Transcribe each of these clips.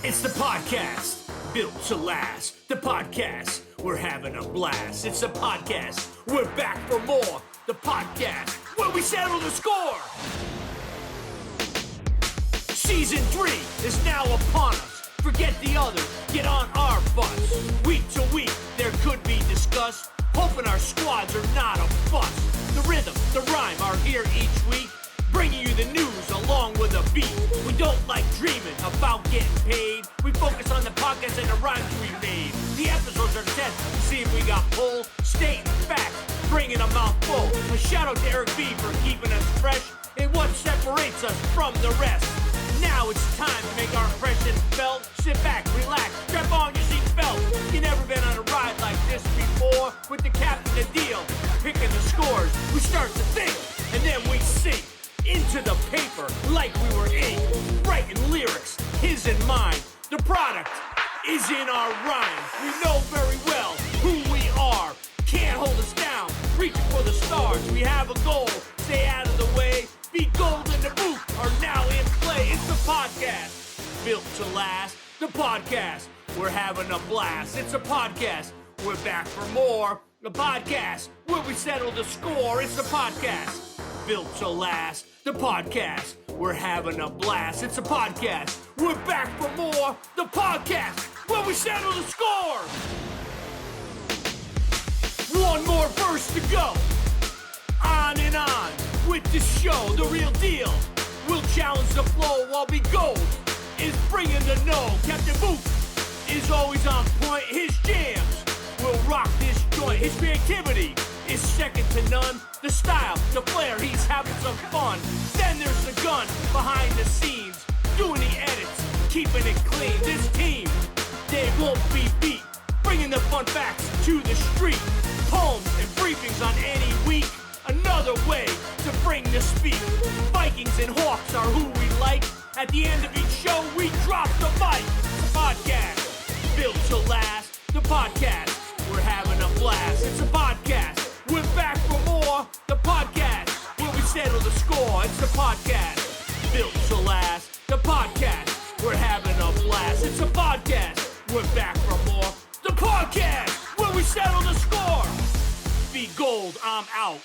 It's the podcast built to last. The podcast, we're having a blast. It's the podcast, we're back for more. The podcast, where we settle the score. Season 3 is now upon us. Forget the others, get on our bus. Week to week, there could be discussed. Hoping our squads are not a bust. The rhythm, the rhyme are here each week, bringing you the news along with a beat. We don't like dreaming about getting paid. We focus on the podcast and the rhymes we made. The episodes are test to see if we got pull. Stating facts, bringing a mouthful. A shout out to Eric B for keeping us fresh in what separates us from the rest. Now it's time to make our impression felt. Sit back, relax, strap on your seatbelt. You never been on a ride like this before. With the captain of the deal, picking the scores. We start to think, and then we sink into the paper like we were ink. Writing lyrics, his and mine. The product is in our rhyme. We know very well who we are. Can't hold us down, reaching for the stars. We have a goal, stay out of the way. Be gold in the booth are now in play. It's the podcast, built to last. The podcast, we're having a blast. It's a podcast, we're back for more. The podcast, where we settle the score. It's the podcast, built to last. The podcast, we're having a blast. It's a podcast, we're back for more. The podcast, where we settle the score. One more verse to go. On and on with the show, the real deal. We'll challenge the flow while we gold is bringing the know. Captain Booth is always on point. His jams will rock this joint. His creativity is second to none. The style, the flair, he's having some fun. Then there's the gun behind the scenes, doing the edits, keeping it clean. This team, they won't be beat, bringing the fun facts to the street. Poems and briefings on any week, another way to bring the speak. Vikings and Hawks are who we like. At the end of each show, we drop the mic. The podcast, built to last. The podcast, we're having a blast. It's a podcast, we're back for more. The podcast, where we settle the score. It's the podcast, built to last. The podcast, we're having a blast. It's a podcast, we're back for more. The podcast, where we settle the score. Be gold, I'm out.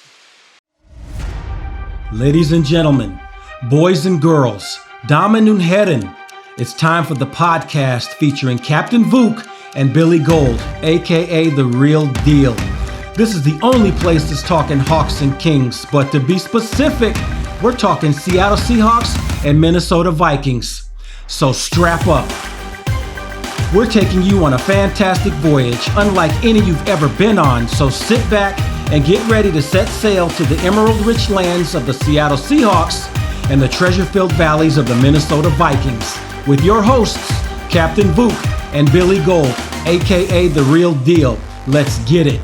Ladies and gentlemen, boys and girls, Damen und Herren, it's time for the podcast featuring Captain Vuk and Billy Gold, aka The Real Deal. This is the only place that's talking Hawks and Kings, but to be specific, we're talking Seattle Seahawks and Minnesota Vikings. So strap up. We're taking you on a fantastic voyage, unlike any you've ever been on, so sit back and get ready to set sail to the emerald-rich lands of the Seattle Seahawks and the treasure-filled valleys of the Minnesota Vikings with your hosts, Captain Vuk and Billy Gold, aka The Real Deal. Let's get it.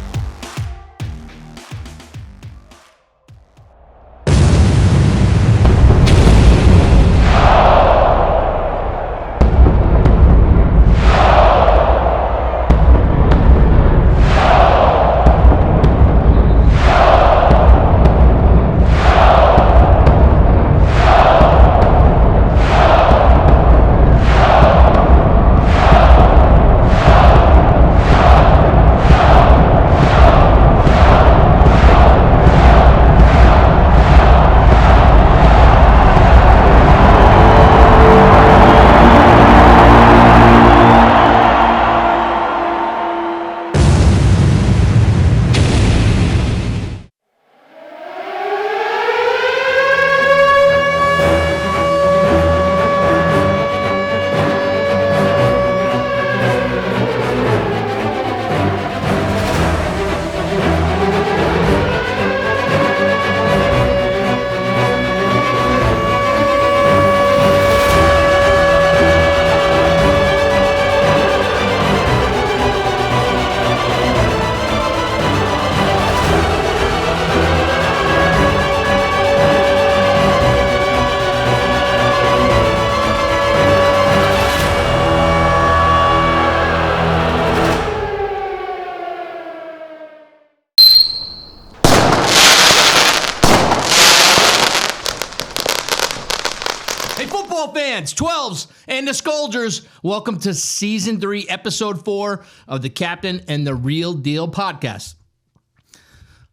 football fans, 12s, and the Scolders. Welcome to Season 3, Episode 4 of the Captain and the Real Deal podcast.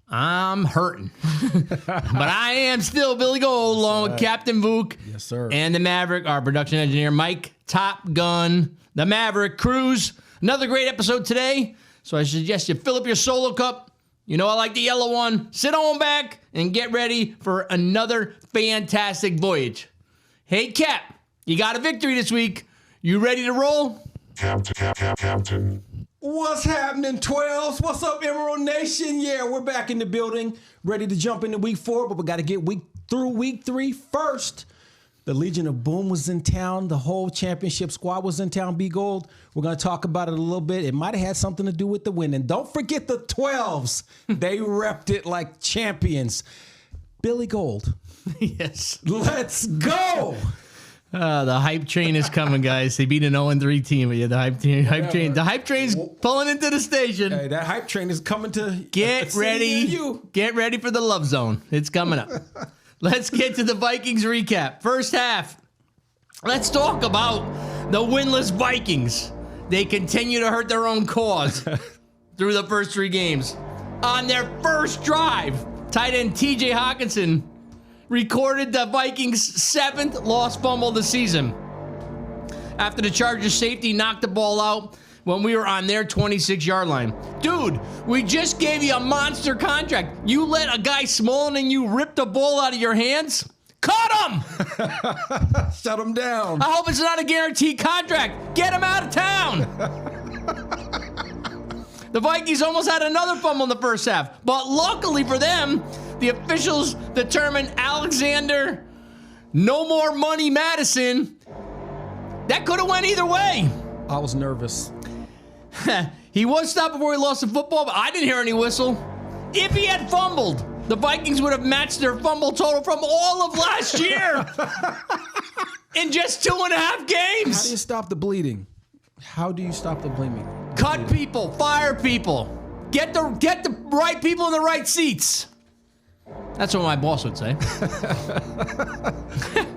I'm hurting, but I am still Billy Gold, along with Captain Vuk. Yes, sir. And the Maverick, our production engineer, Mike Top Gun, the Maverick Cruz. Another great episode today, so I suggest you fill up your solo cup. You know I like the yellow one. Sit on back and get ready for another fantastic voyage. Hey, Cap, you got a victory this week. You ready to roll? Captain. What's happening, 12s? What's up, Emerald Nation? Yeah, we're back in the building, ready to jump into week 4, but we got to get through week 3 first. The Legion of Boom was in town. The whole championship squad was in town, B Gold. We're going to talk about it a little bit. It might have had something to do with the win. And don't forget the 12s. They repped it like champions. Billy Gold. Yes. Let's go. The hype train is coming, guys. They beat an 0-3 team. Yeah, the hype train. The hype train's pulling into the station. Hey, that hype train is coming to Get ready. Get ready for the love zone. It's coming up. Let's get to the Vikings recap. First half. Let's talk about the winless Vikings. They continue to hurt their own cause through the first 3 games. On their first drive, tight end TJ Hawkinson recorded the Vikings' 7th lost fumble of the season. After the Chargers safety knocked the ball out when we were on their 26-yard line. Dude, we just gave you a monster contract. You let a guy smaller than you rip the ball out of your hands? Cut him! Shut him down. I hope it's not a guaranteed contract. Get him out of town. The Vikings almost had another fumble in the first half, but luckily for them, the officials determined Alexander, no more money Madison. That could have went either way. I was nervous. He was stopped before he lost the football, but I didn't hear any whistle. If he had fumbled, the Vikings would have matched their fumble total from all of last year in just 2.5 games. How do you stop the bleeding? How do you stop the bleeding? Cut people, fire people, get the right people in the right seats. That's what my boss would say.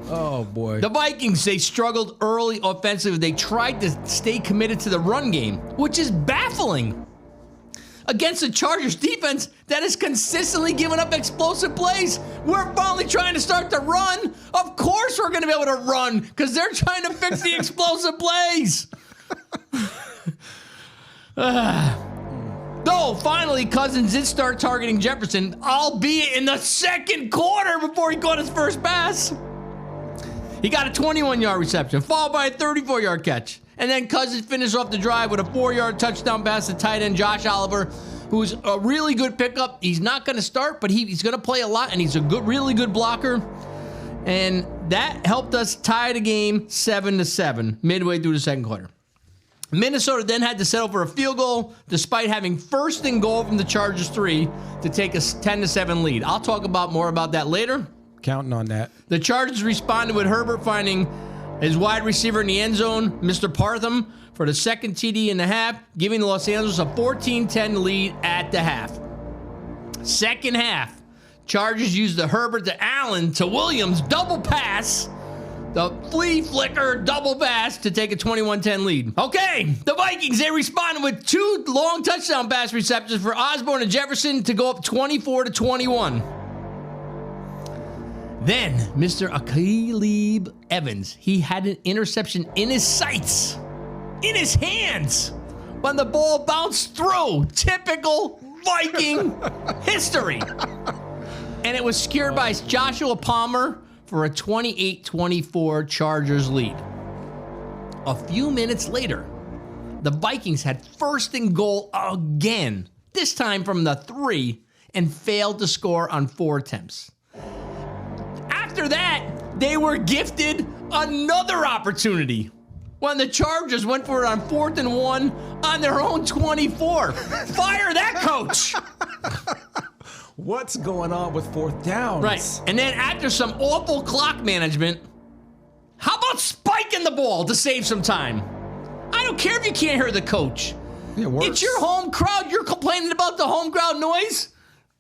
Oh, boy. The Vikings, they struggled early offensively. They tried to stay committed to the run game, which is baffling. Against the Chargers defense that has consistently given up explosive plays, we're finally trying to start to run. Of course we're going to be able to run because they're trying to fix the explosive plays. Though, finally, Cousins did start targeting Jefferson, albeit in the second quarter before he caught his first pass. He got a 21-yard reception, followed by a 34-yard catch. And then Cousins finished off the drive with a 4-yard touchdown pass to tight end Josh Oliver, who's a really good pickup. He's not going to start, but he's going to play a lot, and he's a really good blocker. And that helped us tie the game 7-7 midway through the second quarter. Minnesota then had to settle for a field goal despite having 1st and goal from the Chargers 3 to take a 10-7 lead. I'll talk more about that later. Counting on that. The Chargers responded with Herbert finding his wide receiver in the end zone, Mr. Partham, for the second TD in the half, giving Los Angeles a 14-10 lead at the half. Second half, Chargers used the Herbert to Allen to Williams double pass, the flea flicker double pass to take a 21-10 lead. Okay, the Vikings, they responded with 2 long touchdown pass receptions for Osborne and Jefferson to go up 24-21. Then, Mr. Akileb Evans, he had an interception in his sights, in his hands, when the ball bounced through. Typical Viking history. And it was secured by Joshua Palmer for a 28-24 Chargers lead. A few minutes later, the Vikings had 1st and goal again, this time from the 3, and failed to score on 4 attempts. After that, they were gifted another opportunity when the Chargers went for it on 4th and 1 on their own 24. Fire that coach. What's going on with 4th downs? Right. And then after some awful clock management, how about spiking the ball to save some time? I don't care if you can't hear the coach. It works. It's your home crowd. You're complaining about the home crowd noise?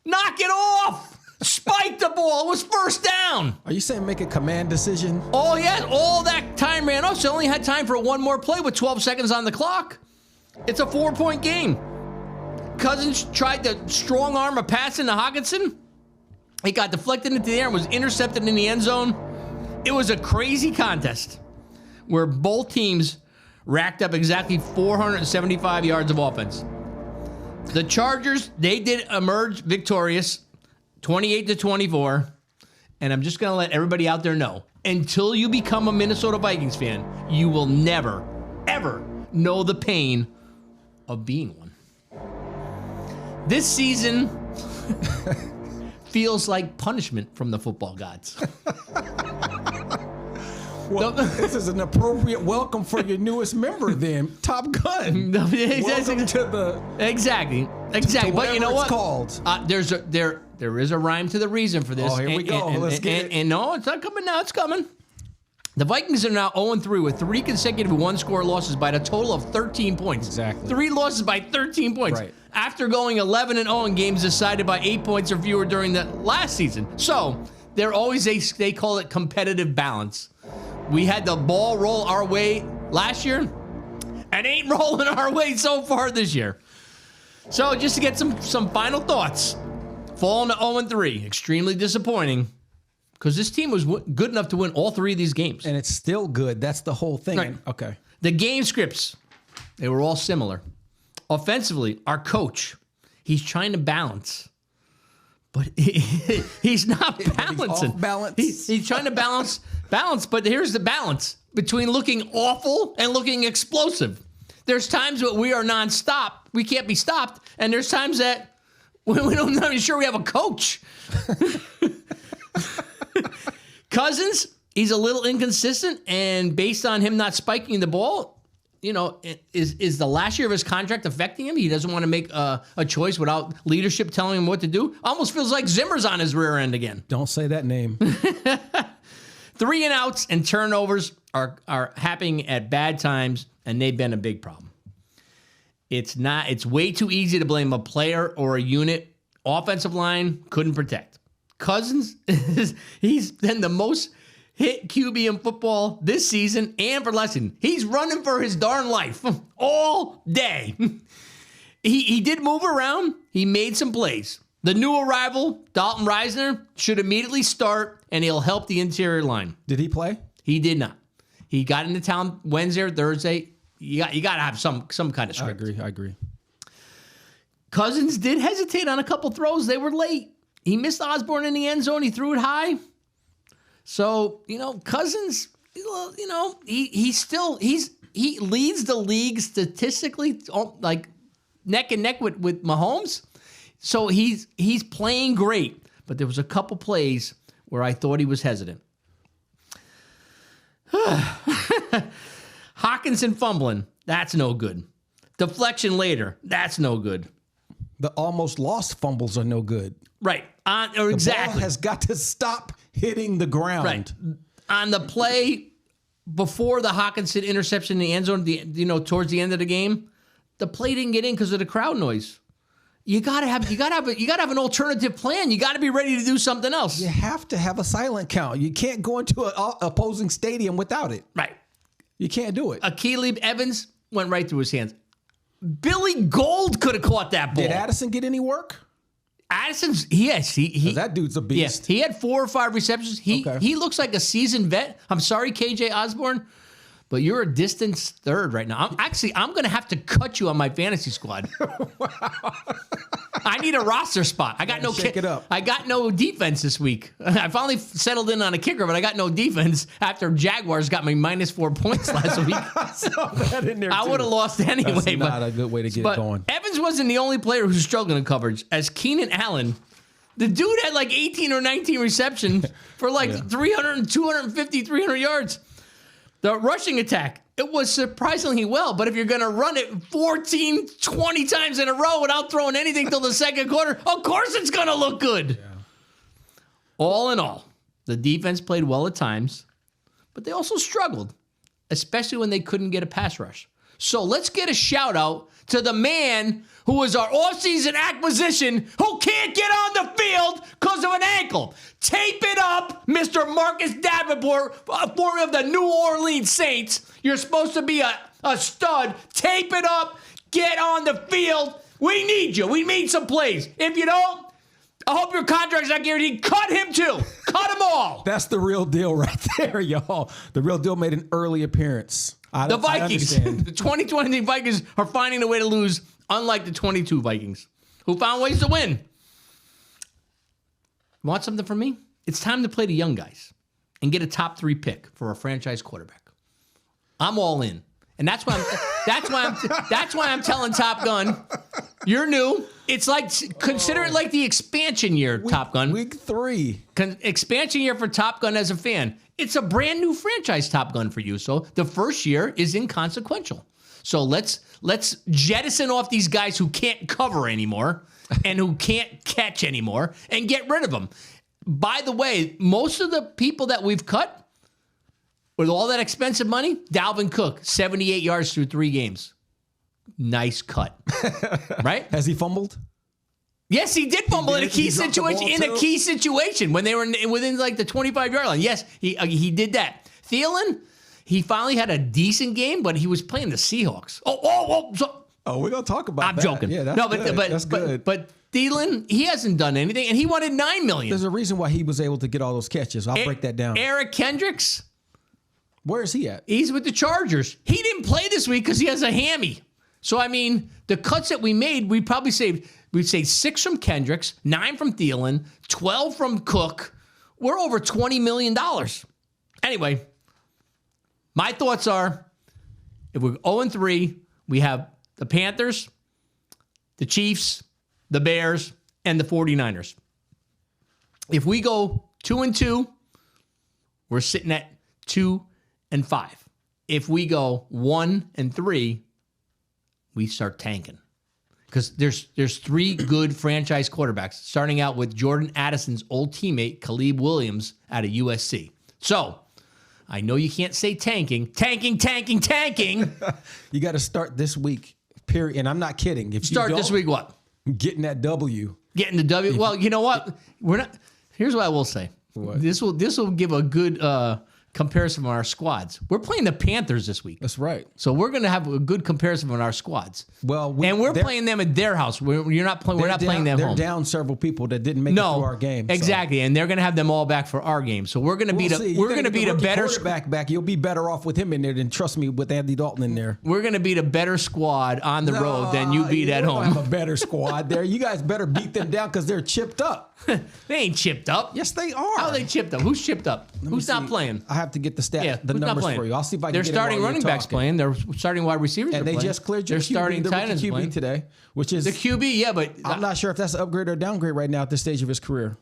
Knock it off. Spike spiked the ball. It was first down. Are you saying make a command decision? Oh, yeah, all that time ran off, so only had time for one more play with 12 seconds on the clock. It's a 4-point game. Cousins tried to strong arm a pass into Hockenson. It got deflected into the air and was intercepted in the end zone. It was a crazy contest where both teams racked up exactly 475 yards of offense. The Chargers, they did emerge victorious, 28-24. And I'm just going to let everybody out there know, until you become a Minnesota Vikings fan, you will never, ever know the pain of being one. This season feels like punishment from the football gods. Well, this is an appropriate welcome for your newest member then, Top Gun. Welcome to the... Exactly. To But you know what? It's called. There is a rhyme to the reason for this. Oh, here we go. Let's get it. And no, it's not coming now. It's coming. The Vikings are now 0-3 with 3 consecutive one-score losses by a total of 13 points. Exactly. 3 losses by 13 points. Right. After going 11-0 in games decided by 8 points or fewer during the last season. So they're always they call it competitive balance. We had the ball roll our way last year, and ain't rolling our way so far this year. So just to get some final thoughts, falling to 0-3, extremely disappointing. Because this team was good enough to win all 3 of these games. And it's still good. That's the whole thing. Right. Okay. The game scripts, they were all similar. Offensively, our coach, he's trying to balance. But he's not balancing. off balance. He's trying to balance, but here's the balance between looking awful and looking explosive. There's times that we are nonstop. We can't be stopped. And there's times that we're not even sure we have a coach. Cousins, he's a little inconsistent, and based on him not spiking the ball, you know, is the last year of his contract affecting him? He doesn't want to make a choice without leadership telling him what to do. Almost feels like Zimmer's on his rear end again. Don't say that name. 3 and outs and turnovers are happening at bad times, and they've been a big problem. It's way too easy to blame a player or a unit. Offensive line couldn't protect. Cousins, he's been the most hit QB in football this season and for last season. He's running for his darn life all day. He did move around. He made some plays. The new arrival, Dalton Reisner, should immediately start, and he'll help the interior line. Did he play? He did not. He got into town Wednesday or Thursday. You got to have some kind of script. I agree. Cousins did hesitate on a couple throws. They were late. He missed Osborne in the end zone. He threw it high. So, Cousins, he leads the league statistically, like neck and neck with Mahomes. So he's playing great. But there was a couple plays where I thought he was hesitant. Hockenson fumbling. That's no good. Deflection later. That's no good. The almost lost fumbles are no good. Right. The ball has got to stop hitting the ground. Right. On the play before the Hockenson interception in the end zone, towards the end of the game, the play didn't get in because of the crowd noise. You gotta have an alternative plan. You gotta be ready to do something else. You have to have a silent count. You can't go into an opposing stadium without it. Right. You can't do it. Caleb Evans went right through his hands. Billy Gold could have caught that ball. Did Addison get any work? Addison's, yes, he that dude's a beast. Yeah, he had 4 or 5 receptions. He looks like a seasoned vet. I'm sorry, KJ Osborne, but you're a distant third right now. I'm going to have to cut you on my fantasy squad. Wow. I need a roster spot. I got no shake it up. I got no defense this week. I finally settled in on a kicker, but I got no defense after Jaguars got me -4 points last week. I saw that in there. I would have lost anyway. That's not a good way to get it going. Evans wasn't the only player who's struggling in coverage. As Keenan Allen, the dude had like 18 or 19 receptions for 250, 300 yards. The rushing attack, it was surprisingly well, but if you're going to run it 14, 20 times in a row without throwing anything till the second quarter, of course it's going to look good. Yeah. All in all, the defense played well at times, but they also struggled, especially when they couldn't get a pass rush. So let's get a shout out to the man who was our offseason acquisition who can't get on the field because of an ankle. Tape it up, Mr. Marcus Davenport, former of the New Orleans Saints. You're supposed to be a stud. Tape it up. Get on the field. We need you. We need some plays. If you don't, I hope your contract's not guaranteed. Cut him too. Cut them all. That's the real deal right there, y'all. The real deal made an early appearance. The Vikings. The 2020 Vikings are finding a way to lose, unlike the 22 Vikings, who found ways to win. Want something from me? It's time to play the young guys and get a top 3 pick for a franchise quarterback. I'm all in. And that's why I'm telling Top Gun, you're new. It's like, consider it like the expansion year, Top Gun. Week 3. Expansion year for Top Gun as a fan. It's a brand new franchise, Top Gun, for you. So the first year is inconsequential. So let's jettison off these guys who can't cover anymore and who can't catch anymore and get rid of them. By the way, most of the people that we've cut with all that expensive money, Dalvin Cook, 78 yards through 3 games. Nice cut. Right? Has he fumbled? Yes, he did fumble in a key situation. In a key situation when they were within like the 25-yard line. Yes, he did that. Thielen, he finally had a decent game, but he was playing the Seahawks. We're gonna talk about that. I'm joking. Yeah, that's good. That's good. But Thielen, he hasn't done anything, and he wanted $9 million. There's a reason why he was able to get all those catches. I'll break that down. Eric Kendricks, where is he at? he's with the Chargers. He didn't play this week because he has a hammy. So I mean, the cuts that we made, we probably saved. We'd say 6 from Kendricks, 9 from Thielen, 12 from Cook. We're over $20 million. Anyway, my thoughts are, if we're 0-3, we have the Panthers, the Chiefs, the Bears, and the 49ers. If we go 2-2, we're sitting at 2-5. If we go 1-3, we start tanking. Because there's 3 good franchise quarterbacks, starting out with Jordan Addison's old teammate, Caleb Williams, out of USC. So, I know you can't say tanking. Tanking. You got to start this week, period. And I'm not kidding. If Start you this week what? Getting that W. Getting the W. Well, you know what? We're not. Here's what I will say. What? This will give a good comparison on our squads. We're playing the Panthers this week. That's right. So we're going to have a good comparison on our squads. Well, we're playing them at their house. We're not playing them They're home. down several people that didn't make it through our game. Exactly, and they're going to have them all back for our game. So we're going to beat a better quarterback back. You'll be better off with him in there than, trust me, with Andy Dalton in there. We're going to beat a better squad on the road than you beat at home. Have a better squad there. You guys better beat them down because they're chipped up. They ain't chipped up. Yes, they are. How are they chipped up? Who's chipped up? Who's not playing? I have to get the stats, Yeah, the who's not numbers playing? for you. I'll see if I can They're get starting it while running you're backs talking. playing. They're starting wide receivers. And they playing. just cleared your They're starting the tight ends QB playing. today, which is The QB, yeah, but I'm not sure if that's an upgrade or downgrade right now at this stage of his career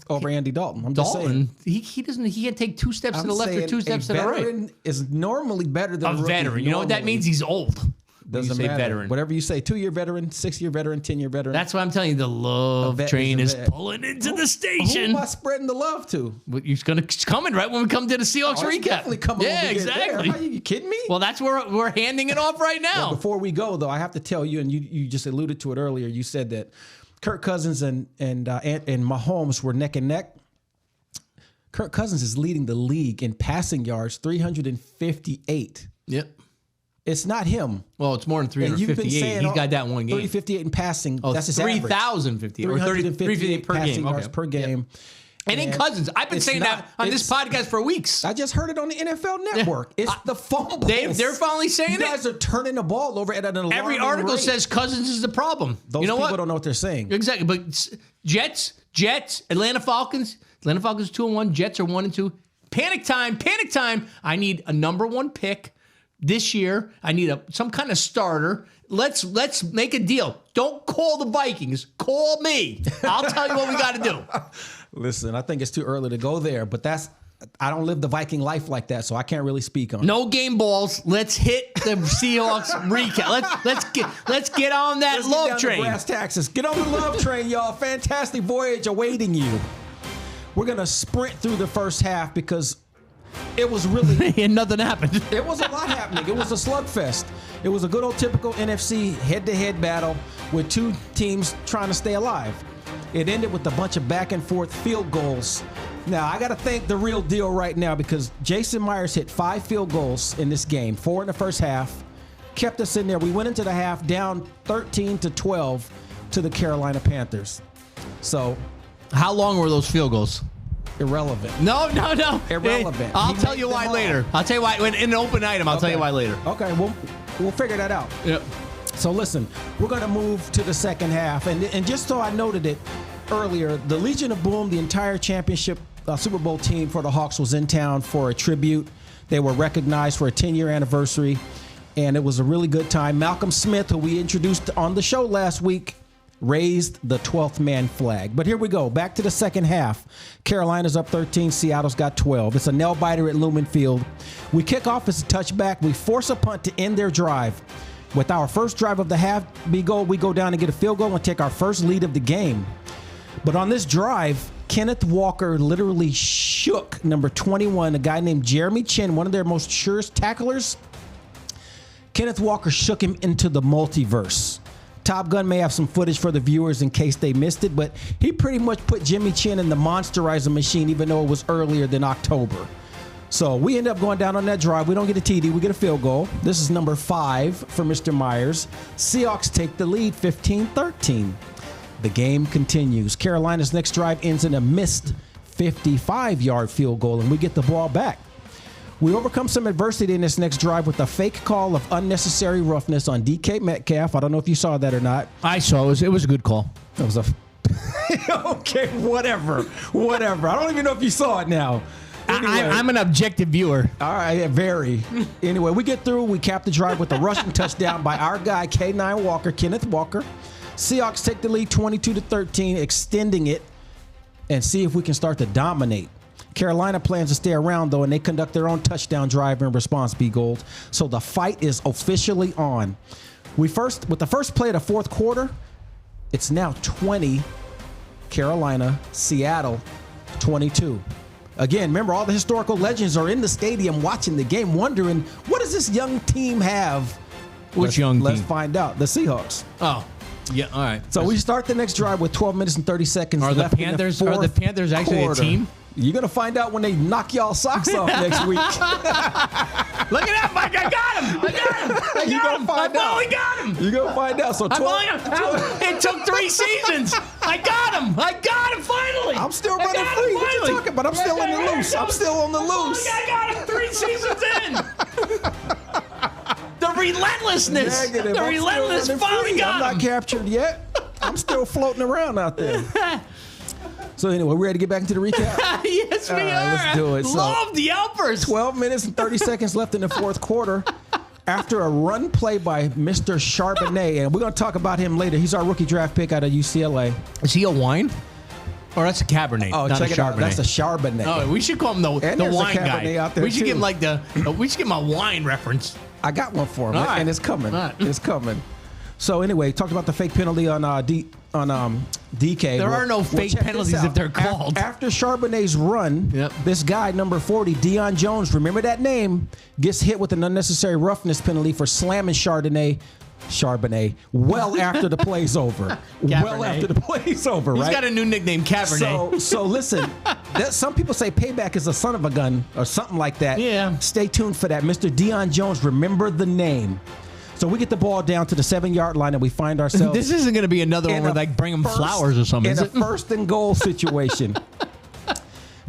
over Andy Dalton. I'm just saying. Dalton, he can't take 2 steps to the left or 2 steps to the right. Veteran is normally better than A rookie, veteran. You know what that normally. means? He's old. When Doesn't you say matter. veteran. Whatever you say, 2-year veteran, 6-year veteran, 10-year veteran. That's why I'm telling you, the love vet train is is a vet. pulling into the Who station. am I spreading the love to? It's coming right when we come to the Seahawks Oh, it's recap. definitely coming Yeah, when we get exactly. there. Are you kidding me? Well, that's where we're handing it off right now. Well, before we go, though, I have to tell you, and you just alluded to it earlier. You said that Kirk Cousins and Mahomes were neck and neck. Kirk Cousins is leading the league in passing yards, 358. Yep. It's not him. Well, it's more than And you've been 358. saying He's got that one game. 358 in passing. Oh, that's his average. 3,050 or 358 per passing game. yards Okay. per game. And in Cousins, I've been it's saying that not- on this podcast for weeks. I just heard it on the NFL Network. It's the fumbles. They're finally saying You guys it. are turning the ball over at an alarming Every article rate. says Cousins is the problem. Those you know people what? don't know what they're saying. Exactly. But Jets, Atlanta Falcons 2-1. Jets are 1-2. Panic time. I need a number 1 pick this year. I need some kind of starter. Let's make a deal. Don't call the Vikings. Call me. I'll tell you what we got to do. Listen, I think it's too early to go there, but I don't live the Viking life like that, so I can't really speak on it. No game balls. Let's hit the Seahawks recap. Let's get on that Let's get love down to train. brass taxes. Get on the love train, y'all. Fantastic voyage awaiting you. We're going to sprint through the first half because it was really... And nothing happened. It was a lot happening. It was a slugfest. It was a good old typical NFC head-to-head battle with two teams trying to stay alive. It ended with a bunch of back-and-forth field goals. Now, I got to thank the real deal right now because Jason Myers hit 5 field goals in this game, 4 in the first half, kept us in there. We went into the half down 13-12 to the Carolina Panthers. So, How long were those field goals? irrelevant. No. Irrelevant. I'll He tell made you why them later. all. I'll tell you why. In an open item, I'll tell you why later. Okay, we'll figure that out. Yep. So listen, we're going to move to the second half. And just so I noted it earlier, the Legion of Boom, the entire championship Super Bowl team for the Hawks was in town for a tribute. They were recognized for a 10-year anniversary, and it was a really good time. Malcolm Smith, who we introduced on the show last week, raised the 12th man flag. But here we go. Back to the second half. Carolina's up 13. Seattle's got 12. It's a nail-biter at Lumen Field. We kick off as a touchback. We force a punt to end their drive. With our first drive of the half, we go down and get a field goal and take our first lead of the game. But on this drive, Kenneth Walker literally shook number 21, a guy named Jeremy Chin, one of their most surest tacklers. Kenneth Walker shook him into the multiverse. Top Gun may have some footage for the viewers in case they missed it, but he pretty much put Jimmy Chin in the monsterizer machine, even though it was earlier than October. So we end up going down on that drive. We don't get a TD. We get a field goal. This is number 5 for Mr. Myers. Seahawks take the lead 15-13. The game continues. Carolina's next drive ends in a missed 55-yard field goal, and we get the ball back. We overcome some adversity in this next drive with a fake call of unnecessary roughness on DK Metcalf. I don't know if you saw that or not. I saw it. It was a good call. That was a okay, whatever. I don't even know if you saw it now. Anyway. I'm an objective viewer. All right, very. Anyway, we get through. We cap the drive with a rushing touchdown by our guy, K9 Walker, Kenneth Walker. Seahawks take the lead 22-13, extending it, and see if we can start to dominate. Carolina plans to stay around, though, and they conduct their own touchdown drive in response, B. Gold. So the fight is officially on. With the first play of the fourth quarter, it's now 20 Carolina, Seattle 22. Again, remember, all the historical legends are in the stadium watching the game, wondering, what does this young team have? Which young team? Let's find out. The Seahawks. Oh, yeah, all right. So we start the next drive with 12 minutes and 30 seconds Are the left Panthers? in the Are the fourth Panthers actually quarter. a team? You're gonna find out when they knock y'all socks off next week. Look at that, Mike! I got him! You're gonna find out. I got him! You're gonna find out. So I finally got him! It took 3 seasons. I got him! Finally! I'm still I running got free. him, What you finally. talking about? I'm still on the loose. I'm still on the loose. I got him 3 seasons in. The relentlessness. Negative. The I'm still relentless running finally free. I'm got him. not captured yet. I'm still floating around out there. So anyway, we're ready to get back into the recap. Yes, we All right, are. let's do it. So- Love the outburst. 12 minutes and 30 seconds left in the fourth quarter. After a run play by Mr. Charbonnet, and we're going to talk about him later. He's our rookie draft pick out of UCLA. Is he a wine? Or that's a Cabernet. Oh, not check a it out. Chardonnay. That's a Charbonnet. Oh, we should call him the there's a wine Cabernet guy. out there, We should too. give him we should give him a wine reference. I got one for him, All right. and it's coming. All right. It's coming. So anyway, talked about the fake penalty on DK. There are no fake check this penalties out. if they're called. After Charbonnet's run, Yep. this guy, number 40, Deion Jones, remember that name, gets hit with an unnecessary roughness penalty for slamming Charbonnet well after the play's over. Well Cabernet. after the play's over, He's right? got a new nickname, Cabernet. So listen, some people say Payback is a son of a gun or something like that. Yeah. Stay tuned for that. Mr. Deion Jones, remember the name. So we get the ball down to the 7-yard line and we find ourselves This isn't going to be another one in where a like bring him first- flowers or something. in Is a it? first and goal situation.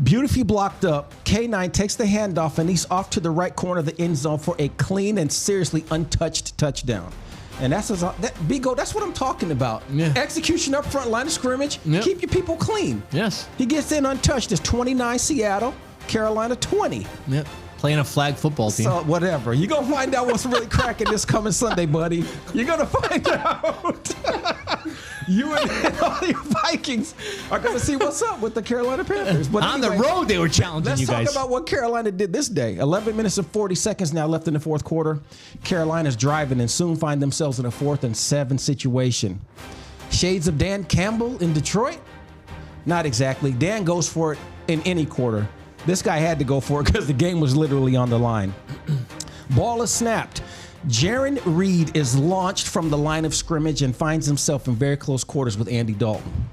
Beautifully blocked up. K9 takes the handoff and he's off to the right corner of the end zone for a clean and seriously untouched touchdown. And that's Bigo. That's what I'm talking about. Yeah. Execution up front, line of scrimmage. Yep. Keep your people clean. Yes. He gets in untouched. It's 29 Seattle, Carolina 20. Yep. Playing a flag football team. So whatever. You're going to find out what's really cracking this coming Sunday, buddy. You're going to find out. You and all your Vikings are going to see what's up with the Carolina Panthers. But On anyway, the road, they were challenging let's you talk guys. about what Carolina did this day. 11 minutes and 40 seconds now left in the fourth quarter. Carolina's driving and soon find themselves in a 4th and 7 situation. Shades of Dan Campbell in Detroit? Not exactly. Dan goes for it in any quarter. This guy had to go for it because the game was literally on the line. Ball is snapped. Jaron Reed is launched from the line of scrimmage and finds himself in very close quarters with Andy Dalton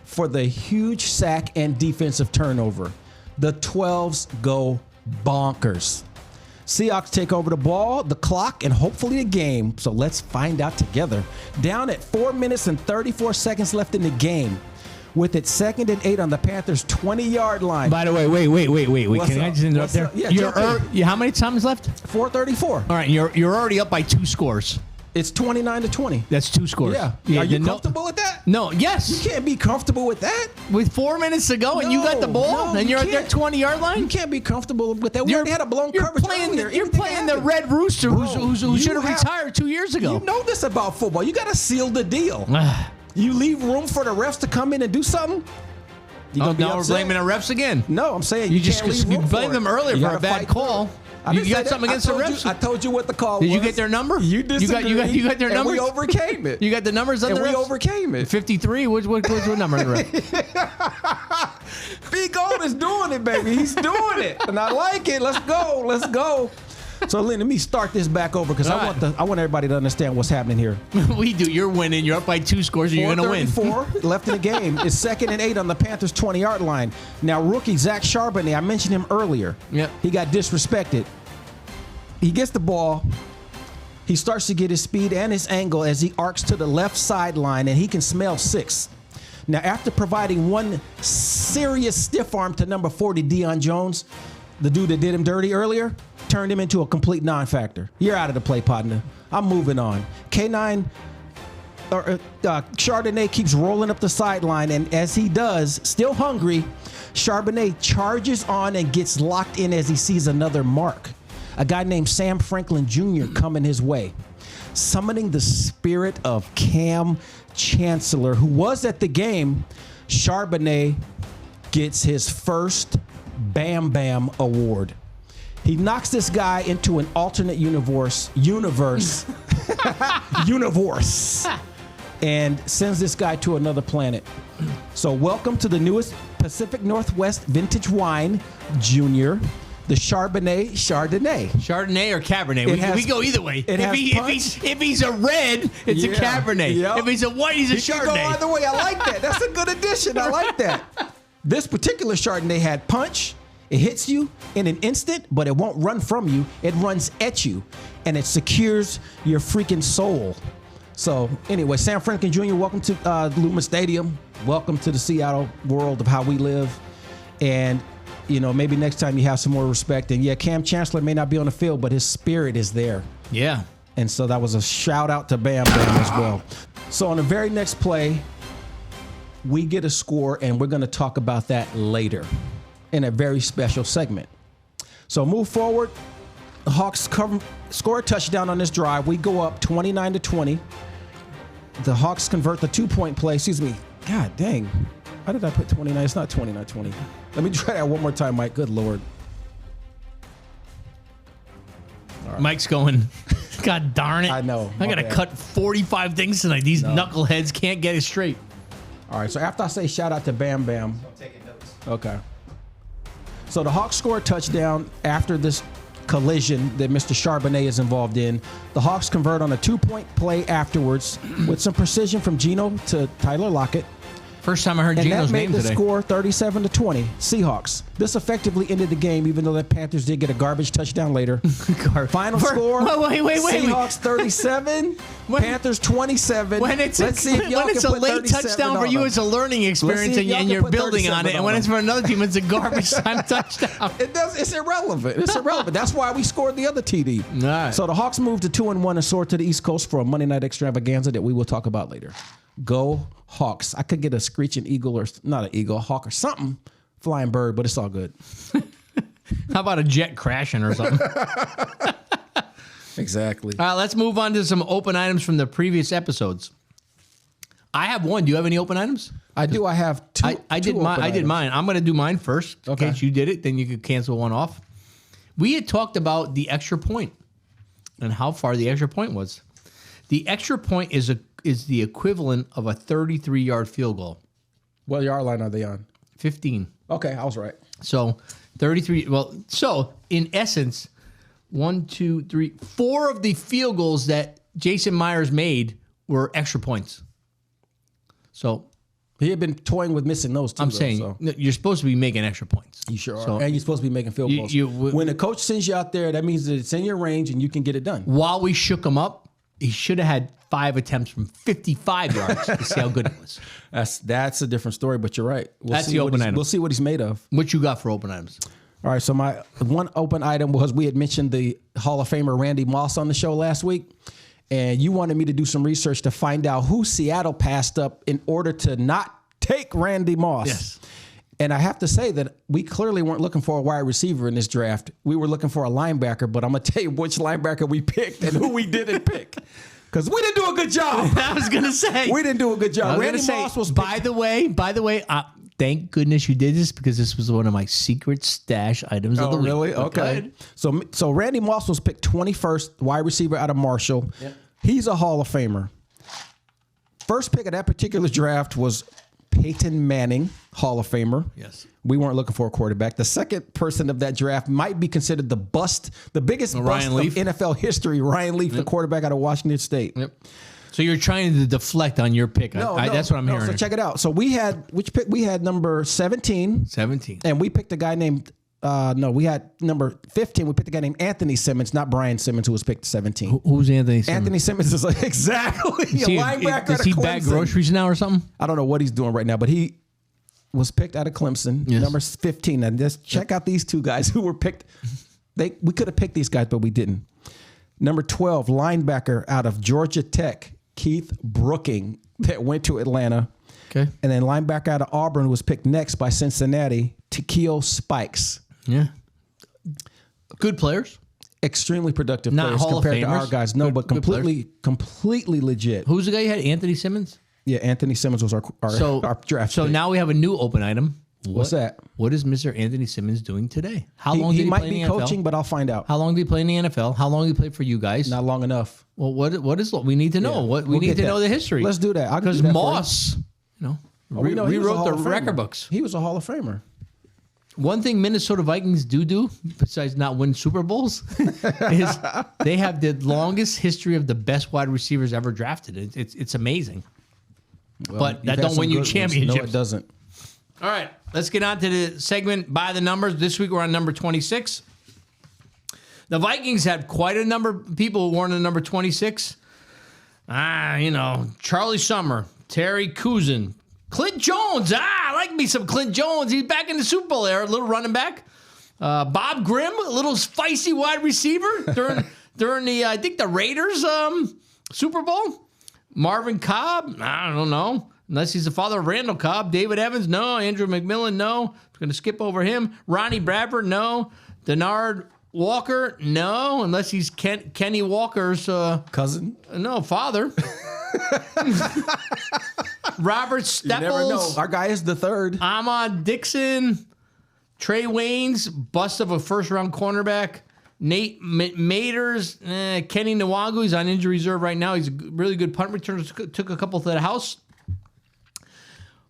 for the huge sack and defensive turnover. The 12s go bonkers. Seahawks take over the ball, the clock, and hopefully the game. So let's find out together. Down at 4 minutes and 34 seconds left in the game. With it 2nd and 8 on the Panthers' 20-yard line. By the way, wait. What's Can I up? just interrupt What's there? up? Yeah, jump in. How many times left? 4:34. All right, you're already up by 2 scores. It's 29-20. That's 2 scores. Yeah. Are you no- comfortable with that? No. Yes. You can't be comfortable with that. With 4 minutes to go, and you got the ball, and you you're at their can't. 20-yard line. You can't be comfortable with that. We already had a blown coverage playing. earlier. You're Anything playing the happened. Red Rooster, Bro, who you should have have- retired 2 years ago. You know this about football. You got to seal the deal. You leave room for the refs to come in and do something. You gonna be Now we're upset? blaming the refs again. No, I'm saying You you, just can't leave room blamed for them it. earlier You for a gotta bad fight call. through it. I You didn't got say that. something against the refs? I told you what the call Did was. you get their number? You You disagreed. got their and numbers? we overcame it. You got the numbers on and the we refs? overcame it. 53. What number? Are the refs? B Gold is doing it, baby. He's doing it, and I like it. Let's go. Let's go. So let me start this back over because All I want everybody to understand what's happening here. We do. You're winning. You're up by 2 scores. You're going to win. 4:34 left in the game. It's 2nd and 8 on the Panthers' 20-yard line. Now, rookie Zach Charbonnet, I mentioned him earlier. Yep. He got disrespected. He gets the ball. He starts to get his speed and his angle as he arcs to the left sideline, and he can smell 6. Now, after providing one serious stiff arm to number 40, Deion Jones, the dude that did him dirty earlier, turned him into a complete non-factor. You're out of the play, partner. I'm moving on. Chardonnay keeps rolling up the sideline, and as he does, still hungry, Charbonnet charges on and gets locked in as he sees another mark. A guy named Sam Franklin Jr. coming his way. Summoning the spirit of Cam Chancellor, who was at the game, Charbonnet gets his first Bam Bam Award. He knocks this guy into an alternate universe, and sends this guy to another planet. So welcome to the newest Pacific Northwest vintage wine, Junior, the Chardonnay. Chardonnay or Cabernet? We go either way. If he's a red, it's a Cabernet. Yep. If he's a white, he's a He can go Chardonnay. either way. I like that. That's a good addition. I like that. This particular Chardonnay had punch. It hits you in an instant, but it won't run from you. It runs at you, and it secures your freaking soul. So anyway, Sam Franklin Jr., welcome to Lumen Stadium. Welcome to the Seattle world of how we live. And, maybe next time you have some more respect. And, yeah, Cam Chancellor may not be on the field, but his spirit is there. Yeah. And so that was a shout out to Bam Bam as well. So on the very next play, we get a score, and we're going to talk about that later in a very special segment. So move forward. The Hawks score a touchdown on this drive. We go up 29-20. The Hawks convert the 2-point play. Excuse me. God dang. Why did I put 29? It's not 29-20. Let me try that one more time, Mike. Good Lord. Mike's going, God darn it. I know. I got to My bad. cut 45 things tonight. These knuckleheads can't get it straight. All right, so after I say shout out to Bam Bam. I'm taking notes. Okay. So the Hawks score a touchdown after this collision that Mr. Charbonnet is involved in. The Hawks convert on a 2-point play afterwards with some precision from Geno to Tyler Lockett. First time I heard And Geno's that made name the today. score 37-20, Seahawks. This effectively ended the game, even though the Panthers did get a garbage touchdown later. Final score, Wait. Seahawks 37, Panthers 27. When it's Let's see if y'all a can put late 37 touchdown for on you, them. it's a learning experience, see if y'all and can you're put building on 37 it. And on when them. it's for another team, it's a garbage time touchdown. It's irrelevant. It's irrelevant. That's why we scored the other TD. All right. So the Hawks moved to 2-1 and soared to the East Coast for a Monday night extravaganza that we will talk about later. Go Hawks. I could get a screeching eagle or not an eagle, a hawk or something, flying bird, but it's all good. How about a jet crashing or something? Exactly. All right, let's move on to some open items from the previous episodes. I have one. Do you have any open items? I do. I have two. I did two mine. open I did items. mine. I'm going to do mine first. Okay. In case you did it, then you could cancel one off. We had talked about the extra point and how far the extra point was. The extra point is the equivalent of a 33-yard field goal. What yard line are they on? 15. Okay, I was right. So 33. Well, so in essence, 1, 2, 3, 4 of the field goals that Jason Myers made were extra points. So He had been toying with missing those too. I'm saying you're supposed to be making extra points. You sure are. So And you're supposed to be making field goals. When the coach sends you out there, that means that it's in your range and you can get it done. while we shook him up, he should have had 5 attempts from 55 yards to see how good it was. That's a different story, but you're right. That's the open item. We'll see what he's made of. What you got for open items? All right, so my one open item was we had mentioned the Hall of Famer Randy Moss on the show last week, and you wanted me to do some research to find out who Seattle passed up in order to not take Randy Moss. Yes. And I have to say that we clearly weren't looking for a wide receiver in this draft. We were looking for a linebacker, but I'm going to tell you which linebacker we picked and who we didn't pick. Because we didn't do a good job. I was going to say. We didn't do a good job. Randy Moss was picked. By the way, thank goodness you did this because this was one of my secret stash items of the week. Really? Okay. So Randy Moss was picked 21st, wide receiver out of Marshall. Yep. He's a Hall of Famer. First pick of that particular draft was Peyton Manning, Hall of Famer. Yes. We weren't looking for a quarterback. The second person of that draft might be considered the biggest bust of NFL history. Ryan Leaf, the quarterback out of Washington State. Yep. So you're trying to deflect on your pick. No, that's what I'm hearing. So check it out. So we had we had number 17. 17. And we picked a guy named we had number 15. We picked a guy named Anthony Simmons, not Brian Simmons, who was picked 17. Who's Anthony Simmons? Anthony Simmons is exactly a linebacker. Does he bag groceries now or something? I don't know what he's doing right now, but he was picked out of Clemson, number 15. And just check out these two guys who were picked. We could have picked these guys, but we didn't. Number 12, linebacker out of Georgia Tech, Keith Brooking, that went to Atlanta. Okay. And then linebacker out of Auburn, who was picked next by Cincinnati, Takeo Spikes. Yeah. Good players. Extremely productive Not players Hall of compared to Famers. our guys. No, but completely legit. Who's the guy you had? Anthony Simmons? Yeah, Anthony Simmons was our draft So pick. now we have a new open item. What's that? What is Mr. Anthony Simmons doing today? How long did he he might play be in the coaching, NFL? but I'll find out. How long did he play in the NFL? How long did he play for you guys? Not long enough. Well, what is we need to know? Yeah, We need to know the history. Let's do that. Because Moss, we know he was a rewrote Hall the of Famer. record books. He was a Hall of Famer. One thing Minnesota Vikings do, besides not win Super Bowls, is they have the longest history of the best wide receivers ever drafted. It's amazing. But that don't win you championships. No, it doesn't. All right, let's get on to the segment by the numbers. This week we're on number 26. The Vikings had quite a number of people who worn the number 26. Charlie Summer, Terry Cousin, Clint Jones. I like me some Clint Jones. He's back in the Super Bowl era, a little running back. Bob Grimm, a little feisty wide receiver during the I think the Raiders Super Bowl. Marvin Cobb, I don't know. Unless he's the father of Randall Cobb. David Evans, no. Andrew McMillan, no. I'm going to skip over him. Ronnie Bradford, no. Denard Walker, no. Unless he's Kenny Walker's cousin. No, father. Robert Stepples. You never know. Our guy is the third. Ahmad Dixon. Trey Waynes, bust of a first-round cornerback. Nate Maters, Kenny Nwagu, he's on injury reserve right now. He's a really good punt returner. Took a couple to the house.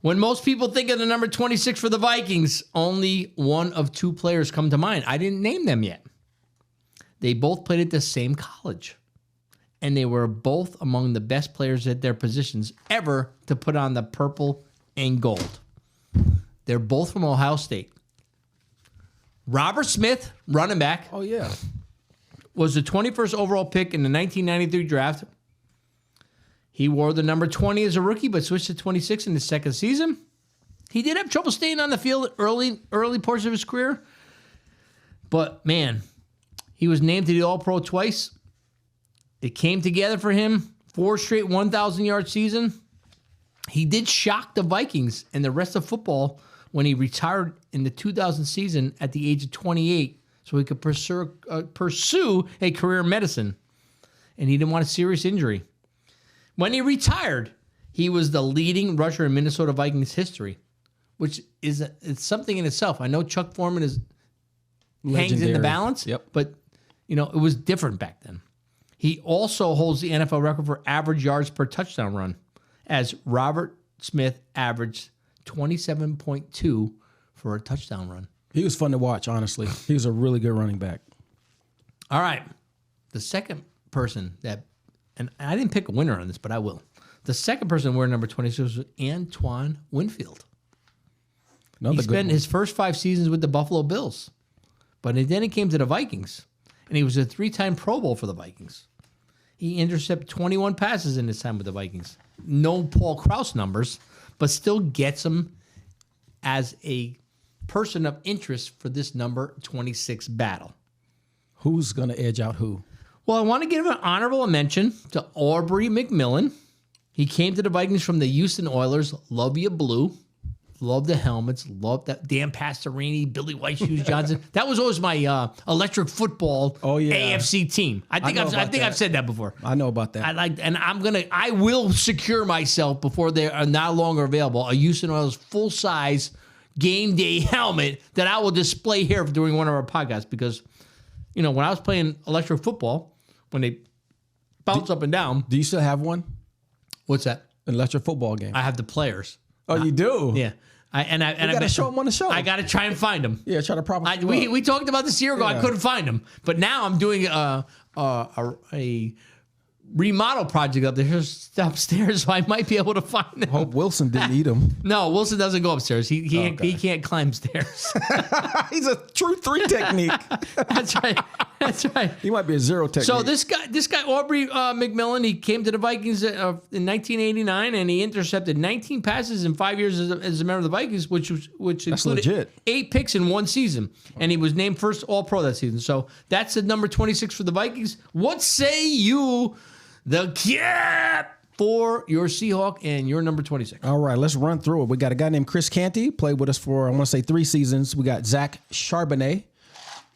When most people think of the number 26 for the Vikings, only one of two players come to mind. I didn't name them yet. They both played at the same college. And they were both among the best players at their positions ever to put on the purple and gold. They're both from Ohio State. Robert Smith, running back. Oh, yeah. Was the 21st overall pick in the 1993 draft. He wore the number 20 as a rookie, but switched to 26 in his second season. He did have trouble staying on the field early portion of his career. But, man, he was named to the All-Pro twice. It came together for him. 4 straight 1,000-yard season. He did shock the Vikings and the rest of football when he retired in the 2000 season at the age of 28 so he could pursue a career in medicine. And he didn't want a serious injury. When he retired, he was the leading rusher in Minnesota Vikings history, which is it's something in itself. I know Chuck Foreman hangs in the balance, but it was different back then. He also holds the NFL record for average yards per touchdown run, as Robert Smith averaged 27.2 for a touchdown run. He was fun to watch, honestly. He was a really good running back. All right. The second person that, and I didn't pick a winner on this, but I will. The second person wearing number 26 was Antoine Winfield. Another He good spent one. his first 5 seasons with the Buffalo Bills, but then he came to the Vikings, and he was a 3-time Pro Bowl for the Vikings. He intercepted 21 passes in his time with the Vikings. No Paul Krause numbers, but still gets him as a person of interest for this number 26 battle. Who's going to edge out who? Well, I want to give an honorable mention to Aubrey McMillan. He came to the Vikings from the Houston Oilers. Love you, blue. Love the helmets. Love that Dan Pastorini, Billy White Shoes Johnson. That was always my electric football AFC team. I think I've said that before. I know about that. I will secure myself before they are no longer available a Houston Oilers full size game day helmet that I will display here during one of our podcasts because, when I was playing electric football, when they bounce up and down. Do you still have one? What's that? An electric football game. I have the players. Oh, you do? Yeah. I gotta show them on the show. I got to try and find them. Yeah, try to probably. We talked about this a year ago. I couldn't find them, but now I'm doing a remodel project upstairs, so I might be able to find them. Hope Wilson didn't eat them. No, Wilson doesn't go upstairs. He can't climb stairs. He's a true 3 technique. That's right. That's right. He might be a 0 technique. So this guy Aubrey McMillan, he came to the Vikings in 1989, and he intercepted 19 passes in 5 years as a member of the Vikings, which included legit. 8 picks in one season, and he was named first All-Pro that season. So that's the number 26 for the Vikings. What say you, the Cap, for your Seahawk and your number 26? All right, let's run through it. We got a guy named Chris Canty, played with us for, I want to say 3 seasons. We got Zach Charbonnet.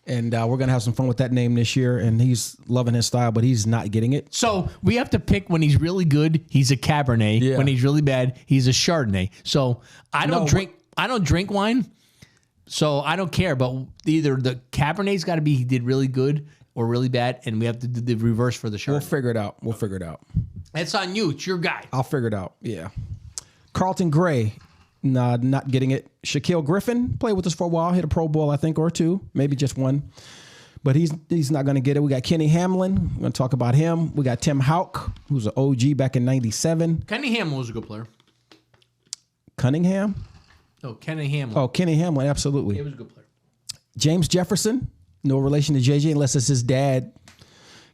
And we're going to have some fun with that name this year. And he's loving his style, but he's not getting it. So we have to pick when he's really good, he's a Cabernet. Yeah. When he's really bad, he's a Chardonnay. So I don't drink wine, so I don't care. But either the Cabernet's got to be he did really good or really bad, and we have to do the reverse for the Chardonnay. We'll figure it out. That's on you. It's your guy. I'll figure it out. Yeah. Carlton Gray. Nah, not getting it. Shaquille Griffin played with us for a while, hit a Pro Bowl, I think, or 2, maybe just 1. But he's not going to get it. We got Kenny Hamlin. We're going to talk about him. We got Tim Houck, who's an OG back in '97. Kenny Hamlin was a good player. Cunningham? No, Kenny Hamlin. Oh, Kenny Hamlin, absolutely. He was a good player. James Jefferson, no relation to JJ unless it's his dad.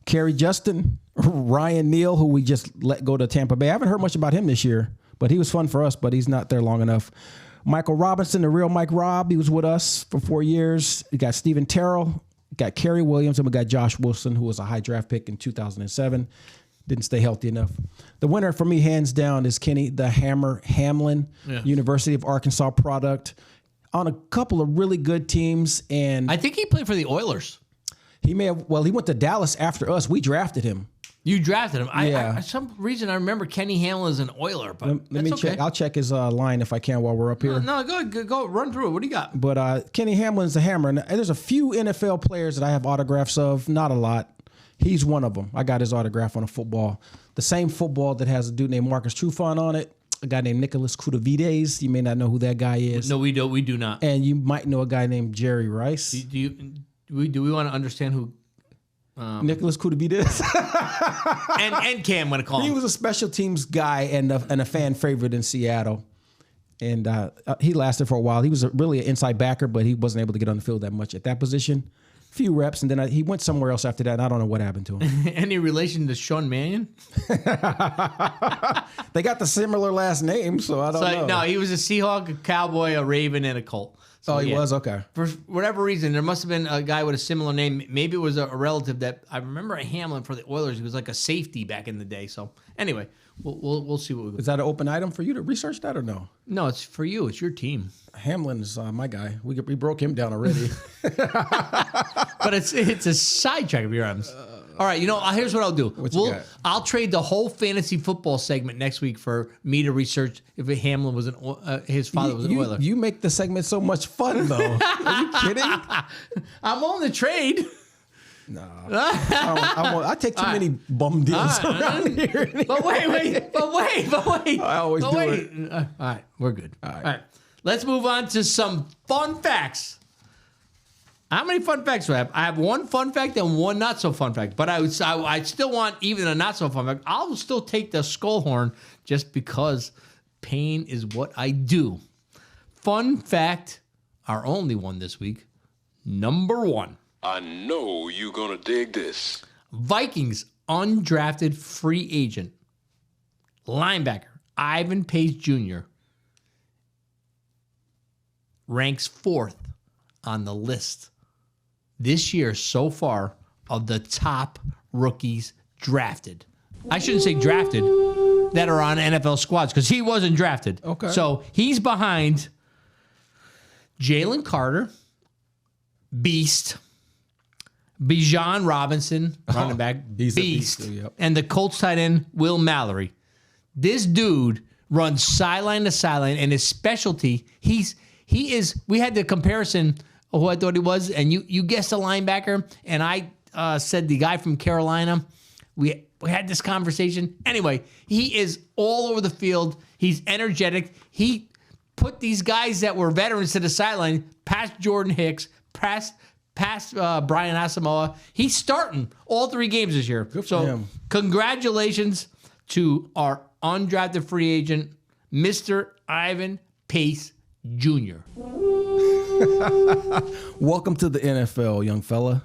Kerry Justin, Ryan Neal, who we just let go to Tampa Bay. I haven't heard much about him this year. But he was fun for us, but he's not there long enough. Michael Robinson, the real Mike Robb, he was with us for 4 years. We got Stephen Terrell, got Kerry Williams, and we got Josh Wilson, who was a high draft pick in 2007. Didn't stay healthy enough. The winner for me, hands down, is Kenny the Hammer Hamlin, University of Arkansas product, on a couple of really good teams. And I think he played for the Oilers. he went to Dallas after us. We drafted him. You drafted him. Yeah. For some reason, I remember Kenny Hamlin as an Oiler, but Let me check. I'll check his line if I can while we're up here. No, go run through it. What do you got? But Kenny Hamlin's the hammer. And there's a few NFL players that I have autographs of, not a lot. He's one of them. I got his autograph on a football. The same football that has a dude named Marcus Trufant on it, a guy named Nicholas Kudavides. You may not know who that guy is. No, we do not. And you might know a guy named Jerry Rice. Do we want to understand who Nicholas Kudavides? and Cam want to call him? He was a special teams guy and a fan favorite in Seattle. And he lasted for a while. He was really an inside backer, but he wasn't able to get on the field that much at that position. Few reps, and then he went somewhere else after that, and I don't know what happened to him. Any relation to Sean Mannion? They got the similar last name, so I don't know. No, he was a Seahawk, a Cowboy, a Raven, and a Colt. So, he was? Okay. For whatever reason, there must have been a guy with a similar name. Maybe it was a relative that I remember a Hamlin for the Oilers. He was like a safety back in the day. So anyway, we'll see what we go. Is that an open item for you to research that or no? No, it's for you. It's your team. Hamlin is my guy. We broke him down already. But it's a sidetrack of your arms. All right, here's what I'll do. I'll trade the whole fantasy football segment next week for me to research if Hamlin was his father was an Oiler. You make the segment so much fun, though. Are you kidding? I'm on the trade. No, I take too many bum deals around here. But wait. I always do it. All right, we're good. All right, let's move on to some fun facts. How many fun facts do I have? I have one fun fact and one not so fun fact. But I still want even a not so fun fact. I'll still take the skull horn just because pain is what I do. Fun fact, our only one this week. Number 1. I know you're gonna dig this. Vikings undrafted free agent linebacker Ivan Pace Jr. ranks 4th on the list this year so far of the top rookies drafted. I shouldn't say drafted, that are on NFL squads, because he wasn't drafted. Okay. So he's behind Jalen Carter, Beast, Bijan Robinson, running back, he's a Beast, beast, yep. and the Colts tight end, Will Mallory. This dude runs sideline to sideline, and his specialty, he is, we had the comparison of who I thought he was, and you guessed a linebacker, and I said the guy from Carolina. We had this conversation. Anyway, he is all over the field. He's energetic. He put these guys that were veterans to the sideline, past Jordan Hicks, past Brian Asamoah. He's starting all 3 games this year. Good for him. Congratulations to our undrafted free agent, Mr. Ivan Pace Jr. Welcome to the NFL, young fella.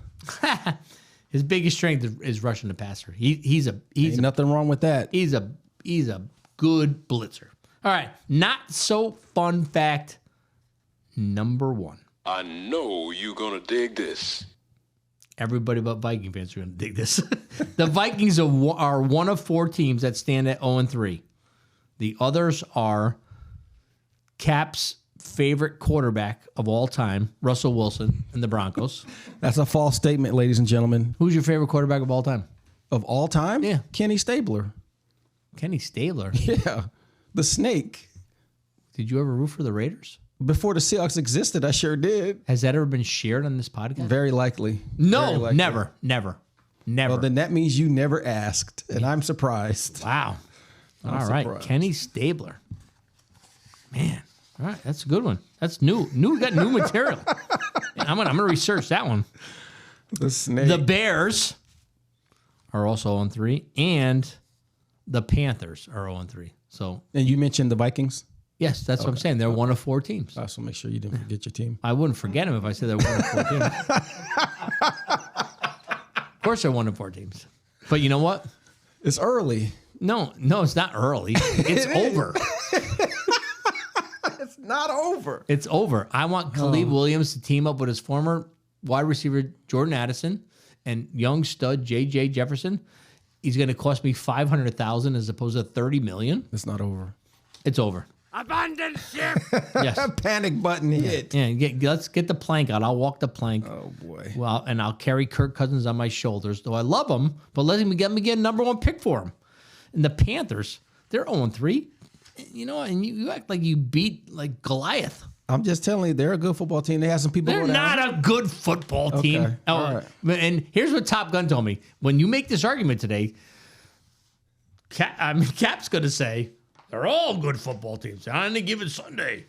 His biggest strength is rushing the passer. He's Ain't nothing wrong with that. He's a good blitzer. All right, not so fun fact number 1. I know you're gonna dig this. Everybody but Viking fans are going to dig this. The Vikings are one of 4 teams that stand at 0-3. The others are Cap's favorite quarterback of all time, Russell Wilson, and the Broncos. That's a false statement, ladies and gentlemen. Who's your favorite quarterback of all time? Of all time? Yeah. Kenny Stabler. Kenny Stabler. Yeah. The snake. Did you ever root for the Raiders? Before the Seahawks existed, I sure did. Has that ever been shared on this podcast? Very likely. No, Very likely. never. Well, then that means you never asked, and I'm surprised. Wow. All right, surprised. Kenny Stabler. Man, all right, that's a good one. That's new. We got new material. Yeah, I'm gonna research that one. The snake. The Bears are also on 3, and the Panthers are 0-3. So And you mentioned the Vikings. yes, that's what I'm saying. They're one of 4 teams. So make sure you didn't forget your team. I wouldn't forget them if I said they're one of 4 teams. Of course, they're one of 4 teams. But you know what? It's early. No, it's not early. It's over. It's not over. It's over. I want Khalid Williams to team up with his former wide receiver Jordan Addison and young stud J.J. Jefferson. He's going to cost me $500,000 as opposed to $30 million. It's not over. It's over. Abandon ship! Yes. Panic button hit. Yeah. Let's get the plank out. I'll walk the plank. Oh boy. Well, and I'll carry Kirk Cousins on my shoulders. Though I love him, but let me get a number 1 pick for him. And the Panthers, they're 0-3. You know, and you act like you beat like Goliath. I'm just telling you, they're a good football team. They have some people. They're go down. not a good football team. Okay. Oh, All right. And here's what Top Gun told me. When you make this argument today, Cap's going to say, they're all good football teams on any given Sunday.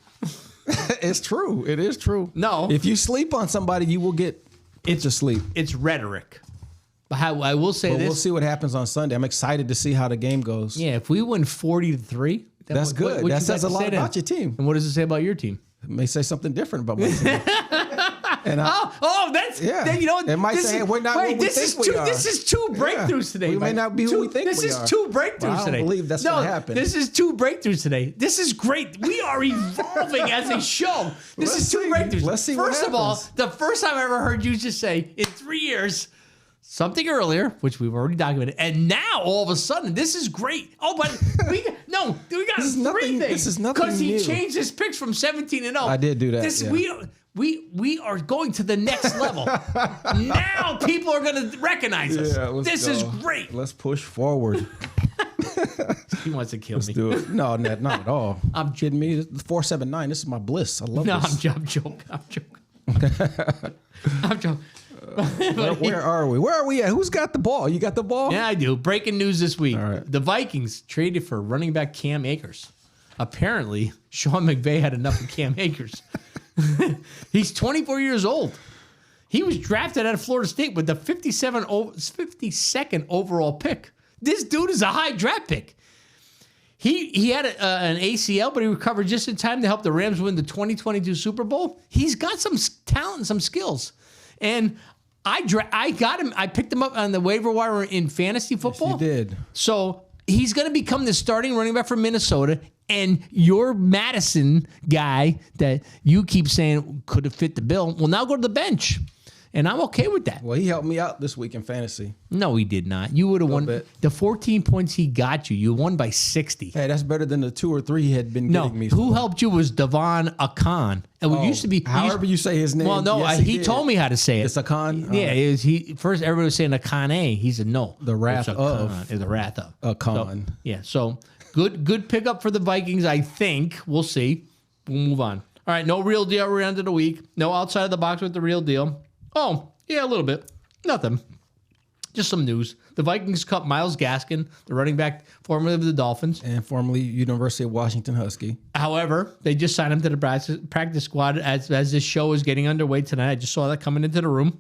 It's true. It is true. No. If you sleep on somebody, you will get put to sleep. It's rhetoric. But I will say But this. we'll see what happens on Sunday. I'm excited to see how the game goes. Yeah, if we win 40-3, then That's good. what That you says got a to lot say then? about your team. And what does it say about your team? It may say something different about my team. And That's Yeah. then, you know what? It might say, we're not what we this think is we two. are. This is 2 breakthroughs today. We may Mike. not be who we think This we is are. 2 breakthroughs Well, I don't today. believe that's no, gonna happen. This is 2 breakthroughs today. This is great. We are evolving as a show. This Let's is 2 see. breakthroughs. Let's see what First of all, happens. the first time I ever heard you just say in 3 years something earlier, which we've already documented, and now all of a sudden this is great. Oh, but we got This is 3 nothing- things. this is nothing because he new. changed his picks from 17-0. I did do that, This yeah. we are going to the next level. Now people are going to recognize us. This is great. Let's push forward. He wants to kill me. Do it. No, not at all. I'm kidding me. 479. This is my bliss. I love No, this. I'm joking. I'm joking. Where are we? Where are we at? Who's got the ball? You got the ball? Yeah, I do. Breaking news this week. All right. The Vikings traded for running back Cam Akers. Apparently, Sean McVay had enough of Cam Akers. He's 24 years old. He was drafted out of Florida State with the 52nd overall pick. This dude is a high draft pick. He had an ACL, but he recovered just in time to help the Rams win the 2022 Super Bowl. He's got some talent and some skills. And I got him. I picked him up on the waiver wire in fantasy football. Yes, you did. So he's going to become the starting running back for Minnesota. And your Madison guy that you keep saying could have fit the bill will now go to the bench. And I'm okay with that. Well, he helped me out this week in fantasy. No, he did not. You would have won bit. the 14 points he got you. You won by 60. Hey, that's better than the 2 or 3 he had been No, getting me. who helped you was Devon Akon. And it used to be However you say his name. Well, no, yes, he did. told me how to say it. It's Akon? Yeah, it was, first everybody was saying Akane. He said no. The wrath It's of Akon. It's the wrath of Akon. So, yeah, so good pickup for the Vikings. I think we'll see. We'll move on. All right, no real deal around of the week. No outside of the box with the real deal. Oh, yeah, a little bit. Nothing. Just some news. The Vikings cut Myles Gaskin, the running back formerly of the Dolphins. And formerly University of Washington Husky. However, they just signed him to the practice squad as this show is getting underway tonight. I just saw that coming into the room.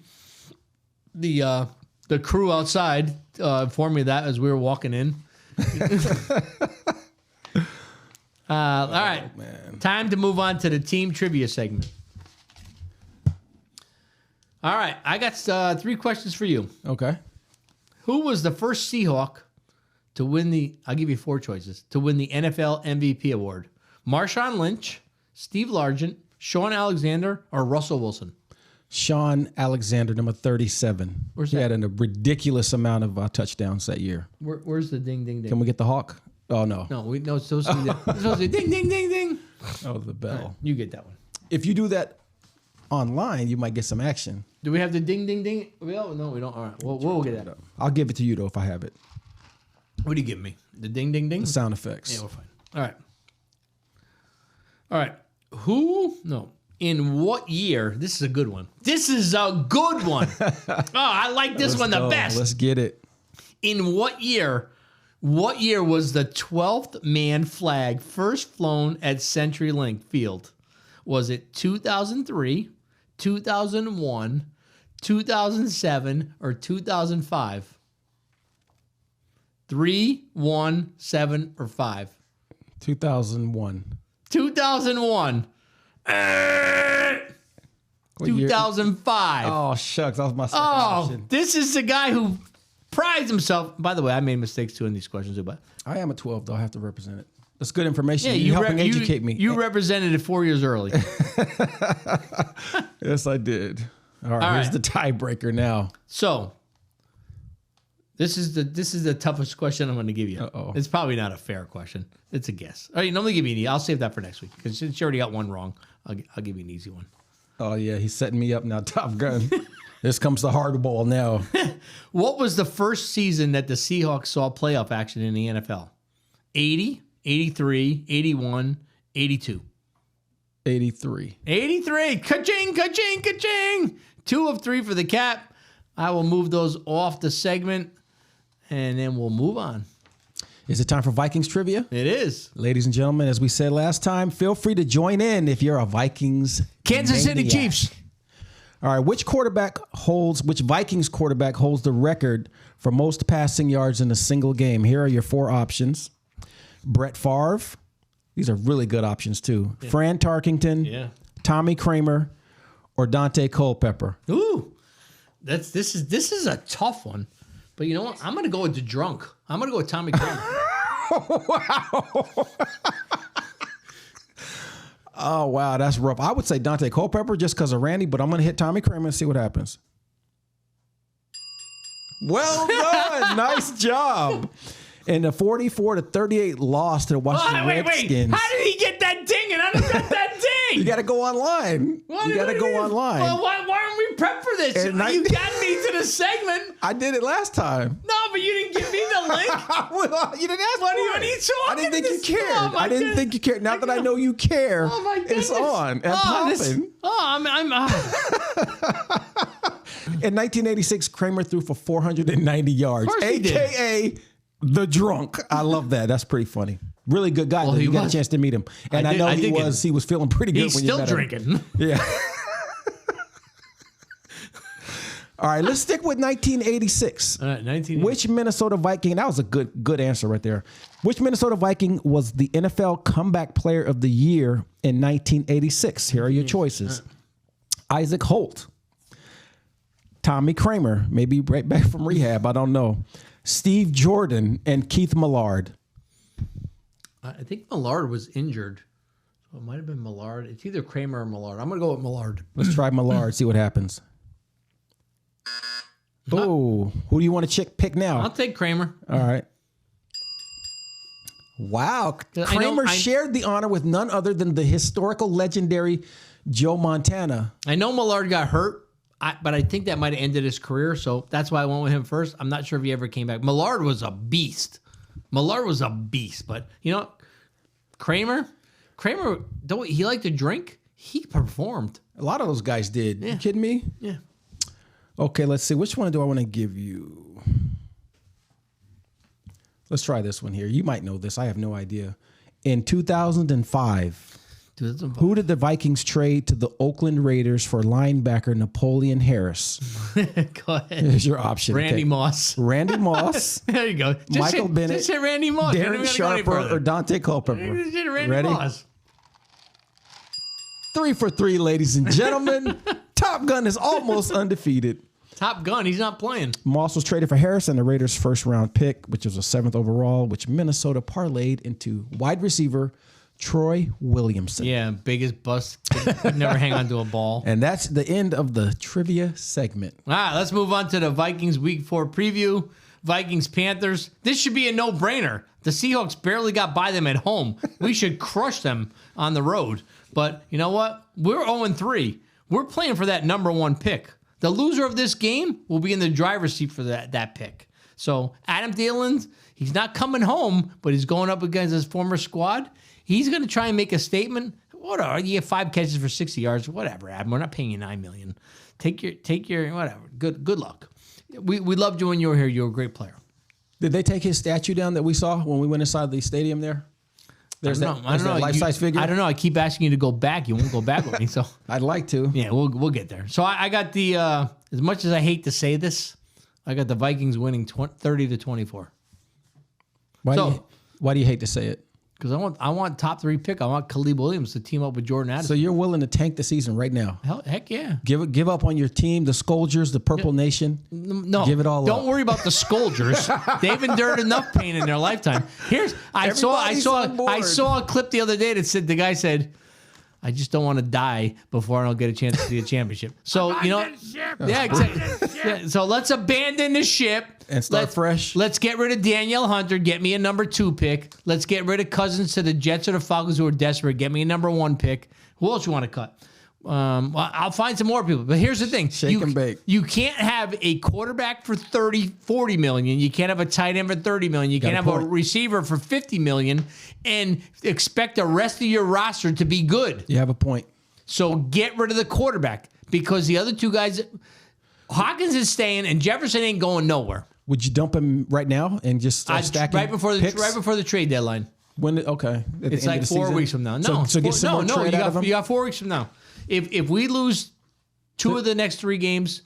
The crew outside informed me that as we were walking in. All right. Man. Time to move on to the team trivia segment. All right. I got 3 questions for you. Okay. Who was the first Seahawk to win I'll give you 4 choices, to win the NFL MVP award? Marshawn Lynch, Steve Largent, Sean Alexander, or Russell Wilson? Sean Alexander, number 37. Where's he that? had a ridiculous amount of touchdowns that year. Where's the ding, ding, ding? Can we get the Hawk? Oh, no. No, it's supposed to be it's supposed to be ding, ding, ding, ding. Oh, the bell. You get that one. If you do that online, you might get some action. Do we have the ding, ding, ding? No, we don't. All right. We'll get that. I'll give it to you, though, if I have it. What do you give me? The ding, ding, ding? The sound effects. Yeah, we're fine. All right. All right. In what year? This is a good one. This is a good one. I like this one the best. Let's get it. In what year was the 12th man flag first flown at CenturyLink Field? Was it 2003, 2001, 2007, or 2005? 3, 1, 7, or 5? 2001. 2001. What year? 2005. Oh, shucks. That was my second Oh, option. this is the guy who prides himself. By the way, I made mistakes too in these questions, but I am a 12, though. I have to represent it. That's good information. yeah, You're helping educate me. You represented it 4 years early. Yes, I did. All right, here's right. the tiebreaker now. So, this is the toughest question I'm going to give you. Uh-oh. It's probably not a fair question. It's a guess. All right, let me give you an easy. I'll save that for next week because since you already got one wrong, I'll give you an easy one. Oh, yeah, he's setting me up now, Top Gun. This comes the hard ball now. What was the first season that the Seahawks saw playoff action in the NFL? 80, 83, 81, 82. 83. 83. Ka-ching, ka-ching, ka-ching. 2 of 3 for the Cap. I will move those off the segment, and then we'll move on. Is it time for Vikings trivia? It is. Ladies and gentlemen, as we said last time, feel free to join in if you're a Vikings Kansas City maniac. Chiefs. All right, which Vikings quarterback holds the record for most passing yards in a single game? Here are your 4 options. Brett Favre. These are really good options too. Yeah. Fran Tarkington. Yeah. Tommy Kramer, or Dante Culpepper. Ooh. This is a tough one. But you know what? I'm going to go with the drunk. I'm going to go with Tommy Kramer. Oh, wow, that's rough. I would say Dante Culpepper just because of Randy, but I'm going to hit Tommy Kramer and see what happens. Well done. Nice job. And the 44-38 loss to the Washington Redskins. How did he get that ding and I don't got that ding? You got to go online. You got to go online. Well, why aren't we prepped for this? And You got me to the segment. I did it last time. No, but you didn't give me the link. Well, you didn't ask What for are it. you talking I didn't think you this- cared. Oh, my I didn't goodness. think you cared. Now that I know you care, Oh my goodness. it's on and popping. In 1986, Kramer threw for 490 yards, course he did. a.k.a. the drunk. I love that. That's pretty funny. Really good guy. Well, though. he You got was. a chance to meet him. And I did- know I he did get was feeling pretty good He's when you still met him. drinking. Yeah. All right, let's stick with 1986. All right, 19. Which Minnesota Viking? That was a good answer right there. Which Minnesota Viking was the NFL Comeback Player of the Year in 1986? Here are your choices: Isaac Holt, Tommy Kramer, maybe right back from rehab, I don't know, Steve Jordan, and Keith Millard. I think Millard was injured. So it might have been Millard. It's either Kramer or Millard. I'm going to go with Millard. Let's try Millard, see what happens. Oh, who do you want to pick now? I'll take Kramer. All right. Wow. Kramer shared the honor with none other than the historical legendary Joe Montana. I know Millard got hurt, but I think that might have ended his career, so that's why I went with him first. I'm not sure if he ever came back. Millard was a beast. But you know, Kramer, though he liked to drink, he performed. A lot of those guys did. Yeah. You kidding me? Yeah. Okay, let's see. Which one do I want to give you? Let's try this one here. You might know this. I have no idea. In 2005, who did the Vikings trade to the Oakland Raiders for linebacker Napoleon Harris? Go ahead. Here's your option. Randy Moss. Randy Moss, There you go. Just Michael say, Bennett, Just say Randy Moss. You don't Darren even gotta go any Sharper, further. or Dante Culpepper. Just say Randy Ready? Moss. 3 for 3, ladies and gentlemen. Top Gun is almost undefeated. Top Gun. He's not playing. Moss was traded for Harris and the Raiders' first-round pick, which was a 7th overall, which Minnesota parlayed into wide receiver Troy Williamson. Yeah, biggest bust. Could never hang on to a ball. And that's the end of the trivia segment. All right, let's move on to the Vikings Week 4 preview. Vikings-Panthers. This should be a no-brainer. The Seahawks barely got by them at home. We should crush them on the road. But you know what? We're 0-3. We're playing for that number 1 pick. The loser of this game will be in the driver's seat for that pick. So Adam Thielen, he's not coming home, but he's going up against his former squad. He's going to try and make a statement. Whatever, you get 5 catches for 60 yards. Whatever, Adam. We're not paying you $9 million. Take your whatever. Good luck. We loved you when you were here. You're a great player. Did they take his statue down that we saw when we went inside the stadium there? There's I don't know. life-size figure? I don't know. I keep asking you to go back. You won't go back with me. So I'd like to. yeah, we'll get there. So I got the as much as I hate to say this, I got the Vikings winning 30-24. Why do you hate to say it? Because I want top 3 pick. I want Khalid Williams to team up with Jordan Addison. So you're willing to tank the season right now? Heck yeah. Give up on your team, the Scourgers, the Purple Nation. No, give it all Don't up. worry about the Scourgers. They've endured enough pain in their lifetime. I saw a clip the other day that said the guy said, "I just don't want to die before I don't get a chance to see a championship." So you know, yeah, exactly. Yeah, so let's abandon the ship And start fresh. Let's get rid of Danielle Hunter. Get me a number 2 pick. Let's get rid of Cousins to the Jets or the Falcons who are desperate. Get me a number 1 pick. Who else you want to cut? Well, I'll find some more people. But here's the thing. Shake and bake. You can't have a quarterback for 40 million. You can't have a tight end for 30 million. You can't have a receiver for 50 million and expect the rest of your roster to be good. You have a point. So get rid of the quarterback because the other 2 guys, Hawkins is staying and Jefferson ain't going nowhere. Would you dump him right now and just start stacking right before the trade deadline? Okay. It's like 4 weeks from now. No, so get some more trade out of him? You got 4 weeks from now. If we lose 2 of the next 3 games,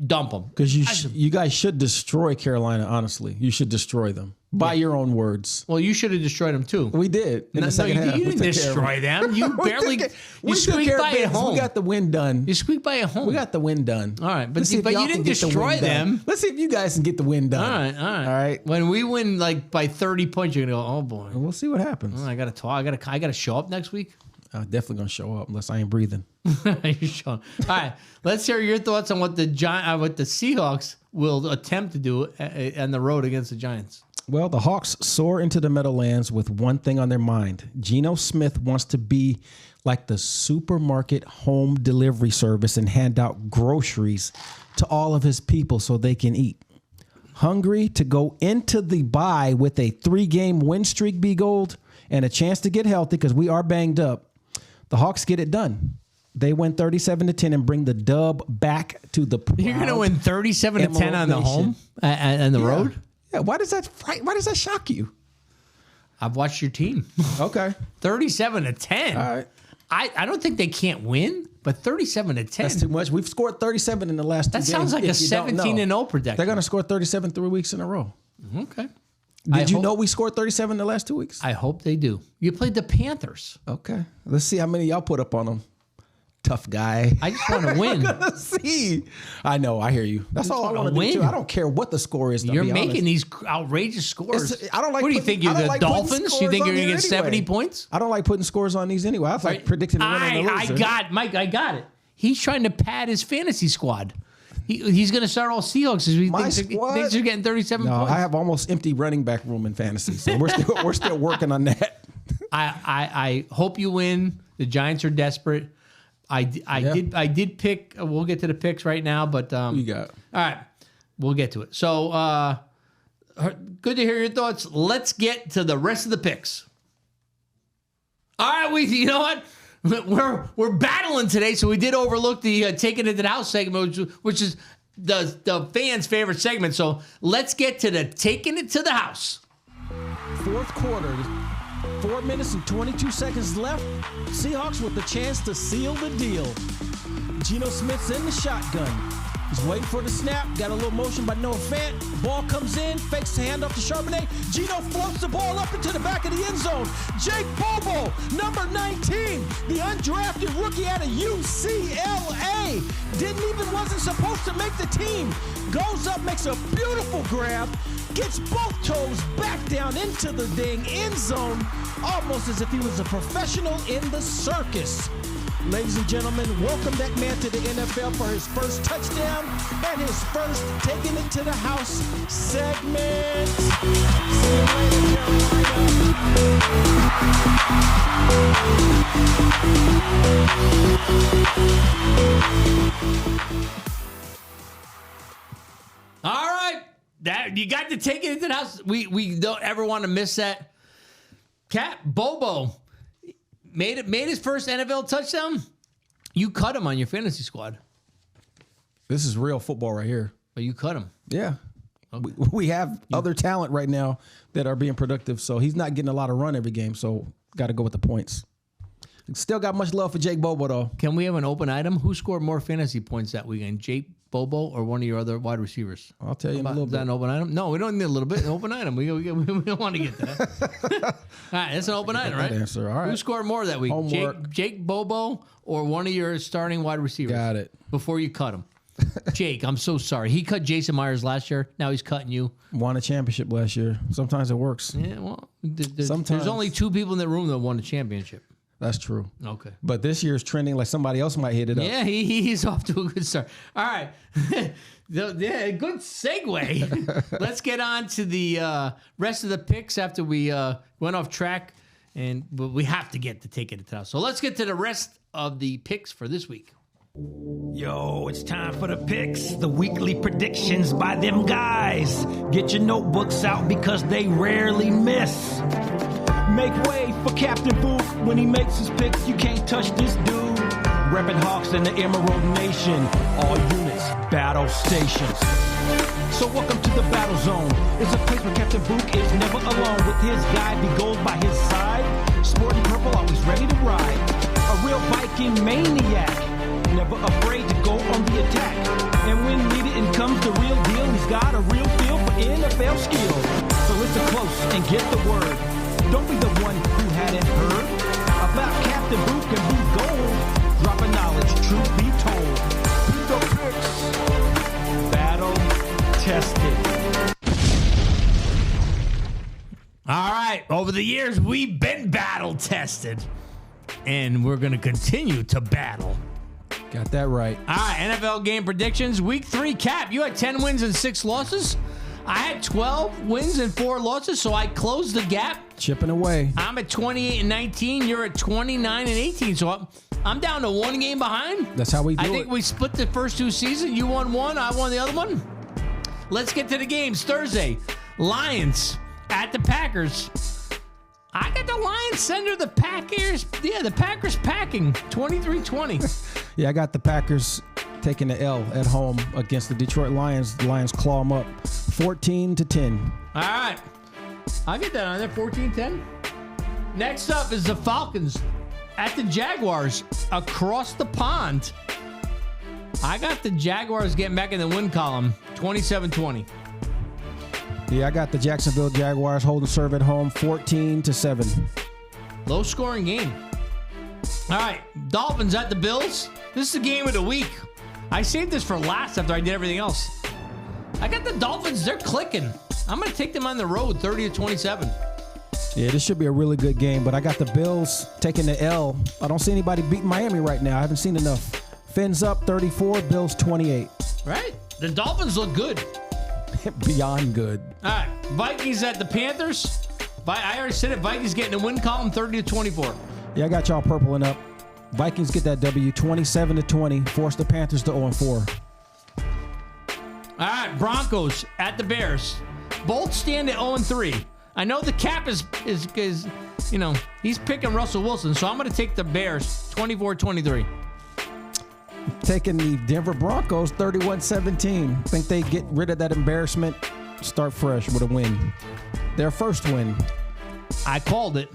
dump them. Because you guys should destroy Carolina, honestly. You should destroy them. By your own words. Well, you should have destroyed them too. We did. In the second half. You didn't destroy them. You barely. You squeaked by at home. We got the win done. You squeaked by at home. We got the win done. All right, but you didn't destroy them. Let's see if you guys can get the win done. All right. When we win like by 30 points, you're gonna go, oh boy. We'll see what happens. I gotta talk. I gotta show up next week. I'm definitely gonna show up unless I ain't breathing. You're showing. All right, let's hear your thoughts on what the Seahawks will attempt to do on the road against the Giants. Well, the Hawks soar into the Meadowlands with one thing on their mind. Geno Smith wants to be like the supermarket home delivery service and hand out groceries to all of his people so they can eat. Hungry to go into the bye with a 3-game win streak, be gold, and a chance to get healthy because we are banged up. The Hawks get it done. They win 37-10 and bring the dub back to the proud You're going to win 37-10 on the home and the road? Yeah, why does that shock you? I've watched your team. Okay. 37-10. All right. I don't think they can't win, But 37-10. That's too much. We've scored 37 in the last 2 That games. sounds like a if you don't know. 17-0 prediction. They're going to score 37 3 weeks in a row. Okay. Did you know we scored 37 in the last 2 weeks? I hope they do. You played the Panthers. Okay. Let's see how many y'all put up on them. Tough guy. I just want to win. Let's see. I know. I hear you. That's all I wanna want to win. do, too. I don't care what the score is. You're making these outrageous scores. I don't like What do you putting- think? You're I don't the like putting Dolphins? You scores think on you're going to there get anyway. 70 points? I don't like putting scores on these anyway. I was like predicting the winner and the loser. I got it. He's trying to pad his fantasy squad. He's going to start all Seahawks because he My thinks squad? they're getting 37 No, points. I have almost empty running back room in fantasy, so we're still working on that. I hope you win. The Giants are desperate. I did pick. We'll get to the picks right now, but You got. all right, we'll get to it. So good to hear your thoughts. Let's get to the rest of the picks. All right, you know what? We're battling today, so we did overlook the taking it to the house segment, which is the fans' favorite segment. So let's get to the taking it to the house. Fourth quarter, 4 minutes and 22 seconds left. Seahawks with the chance to seal the deal. Geno Smith's in the shotgun. He's waiting for the snap. Got a little motion by Noah Fant. Ball comes in, fakes the handoff to Charbonnet. Geno floats the ball up into the back of the end zone. Jake Bobo, number 19, the undrafted rookie out of UCLA. Wasn't supposed to make the team. Goes up, makes a beautiful grab, gets both toes back down into the dang end zone, almost as if he was a professional in the circus. Ladies and gentlemen, welcome that man to the NFL for his first touchdown and his first taking it to the house segment. See you later, All right, that you got to take it into the house. We don't ever want to miss that. Cap Bobo made his first NFL touchdown. You cut him on your fantasy squad, This is real football right here. but you cut him. Yeah. We have other talent right now that are being productive, so he's not getting a lot of run every game, so got to go with the points. Still got much love for Jake Bobo, though. Can we have an open item? Who scored more fantasy points that weekend, Jake Bobo or one of your other wide receivers? I'll tell you in a little Is that bit. an open item? No, we don't need a little bit. An open item. We don't want to get to that. All right, that's an open item, right? That answer. All right. Who scored more that week? Homework. Jake Bobo or one of your starting wide receivers? Got it. Before you cut him. Jake, I'm so sorry. He cut Jason Myers last year. Now he's cutting you. Won a championship last year. Sometimes it works. Yeah, well, Sometimes. there's only two people in the room that won a championship. That's true. Okay. But this year's trending like somebody else might hit it up. Yeah, he's off to a good start. All right. Yeah, good segue. Let's get on to the rest of the picks after we went off track, but we have to get to take it to the house. So let's get to the rest of the picks for this week. Yo, it's time for the picks, the weekly predictions by them guys. Get your notebooks out because they rarely miss. Make way for Captain Book when he makes his picks. You can't touch this dude. Reppin' Hawks in the Emerald Nation. All units, battle stations. So welcome to the battle zone. It's a place where Captain Book is never alone. With his guy, be gold by his side. Sporting purple, always ready to ride. A real Viking maniac. Never afraid to go on the attack. And when needed and comes the real deal, he's got a real feel for NFL skill. So listen close and get the word. Don't be the one who hadn't heard about Captain Book and Boot Gold. Dropping knowledge, truth be told. Pick the picks. Battle tested. All right. Over the years, we've been battle tested, and we're going to continue to battle. Got that right. All right, NFL game predictions. Week 3, Cap, you had 10 wins and 6 losses. I had 12 wins and 4 losses, so I closed the gap. Chipping away. I'm at 28-19. You're at 29-18. So I'm down to 1 game behind. That's how we do I it. think we split the first 2 seasons. You won 1, I won the other one. Let's get to the games. Thursday, Lions at the Packers. I got the Lions sender the Packers. Yeah, the Packers packing 23-20. Yeah, I got the Packers taking the L at home against the Detroit Lions. The Lions claw them up 14-10. All right. I'll get that on there, 14-10. Next up is the Falcons at the Jaguars across the pond. I got the Jaguars getting back in the win column, 27-20. Yeah, I got the Jacksonville Jaguars holding serve at home, 14-7. Low scoring game. All right, Dolphins at the Bills. This is the game of the week. I saved this for last after I did everything else. I got the Dolphins. They're clicking. I'm going to take them on the road, 30-27. Yeah, this should be a really good game, but I got the Bills taking the L. I don't see anybody beating Miami right now. I haven't seen enough. Fins up 34, Bills 28. Right? The Dolphins look good. Beyond good. All right, Vikings at the Panthers. I already said it. Vikings getting the win column, 30-24. Yeah, I got y'all purpling up. Vikings get that W, 27-20. Force the Panthers to 0-4. All right, Broncos at the Bears. Both stand at 0-3. I know the cap is you know, he's picking Russell Wilson, so I'm going to take the Bears, 24-23. Taking the Denver Broncos, 31-17. Think they get rid of that embarrassment, start fresh with a win. Their first win. I called it.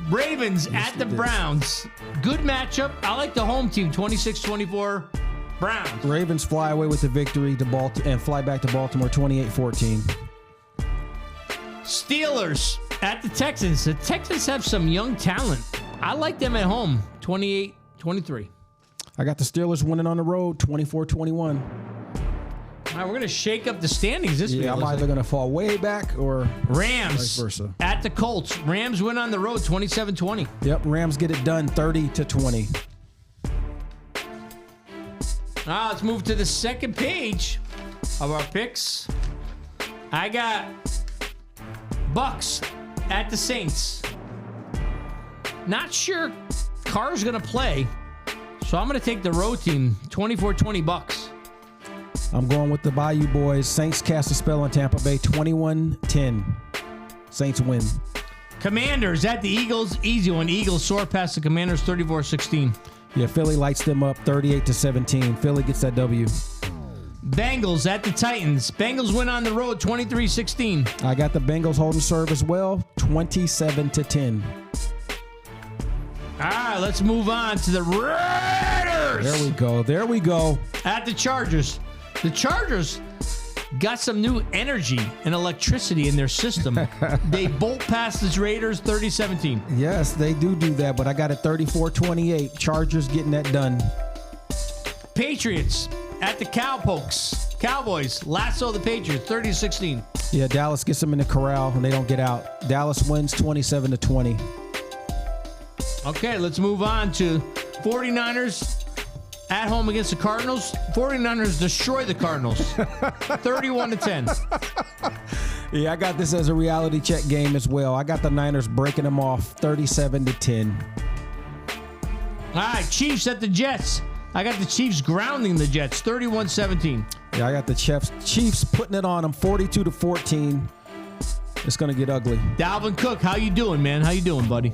Ravens at the Browns. Good matchup. I like the home team, 26-24. Browns. Ravens fly away with the victory to and fly back to Baltimore, 28-14. Steelers at the Texans. The Texans have some young talent. I like them at home, 28-23. I got the Steelers winning on the road, 24-21. All right, we're going to shake up the standings this week. Yeah, I'm either going to fall way back or Rams vice versa. at the Colts. Rams win on the road, 27-20. Yep, Rams get it done, 30-20. Now let's move to the second page of our picks. I got Bucks at the Saints. Not sure Carr's going to play, so I'm going to take the road team, 24-20 Bucks. I'm going with the Bayou Boys. Saints cast a spell on Tampa Bay, 21-10. Saints win. Commanders at the Eagles. Easy one. Eagles soar past the Commanders, 34-16. Yeah, Philly lights them up, 38-17. Philly gets that W. Bengals at the Titans. Bengals win on the road, 23-16. I got the Bengals holding serve as well, 27-10. All right, let's move on to the Raiders. There we go. At the Chargers. The Chargers got some new energy and electricity in their system. They bolt past the Raiders 30-17. Yes, they do that, but I got it 34-28. Chargers getting that done. Patriots at the Cowboys. Lasso the Patriots 30-16. Yeah, Dallas gets them in the corral and they don't get out. Dallas wins 27-20. Okay, let's move on to 49ers at home against the Cardinals. 49ers destroy the Cardinals 31-10. Yeah, I got this as a reality check game as well. I got the Niners breaking them off 37-10. All right, Chiefs at the Jets. I got the Chiefs grounding the Jets 31-17. Yeah, I got the Chiefs putting it on them 42-14. It's going to get ugly. Dalvin Cook, how you doing, man? How you doing, buddy?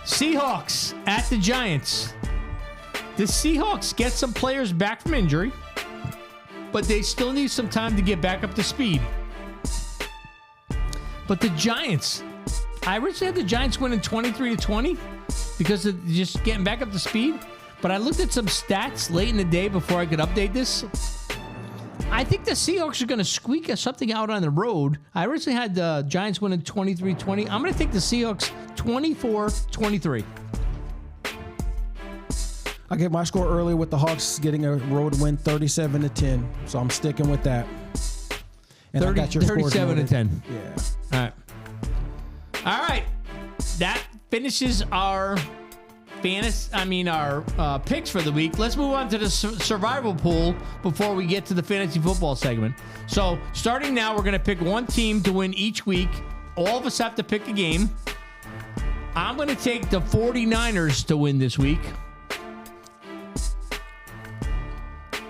Seahawks at the Giants. The Seahawks get some players back from injury, but they still need some time to get back up to speed. But the Giants, I originally had the Giants winning 23-20 because of just getting back up to speed. But I looked at some stats late in the day before I could update this. I think the Seahawks are going to squeak something out on the road. I originally had the Giants winning 23-20. I'm going to take the Seahawks 24-23. I gave my score earlier with the Hawks getting a road win 37-10. So I'm sticking with that. And 30, I got your 37-10. Yeah. All right. That finishes our picks for the week. Let's move on to the survival pool before we get to the fantasy football segment. So starting now, we're going to pick one team to win each week. All of us have to pick a game. I'm going to take the 49ers to win this week.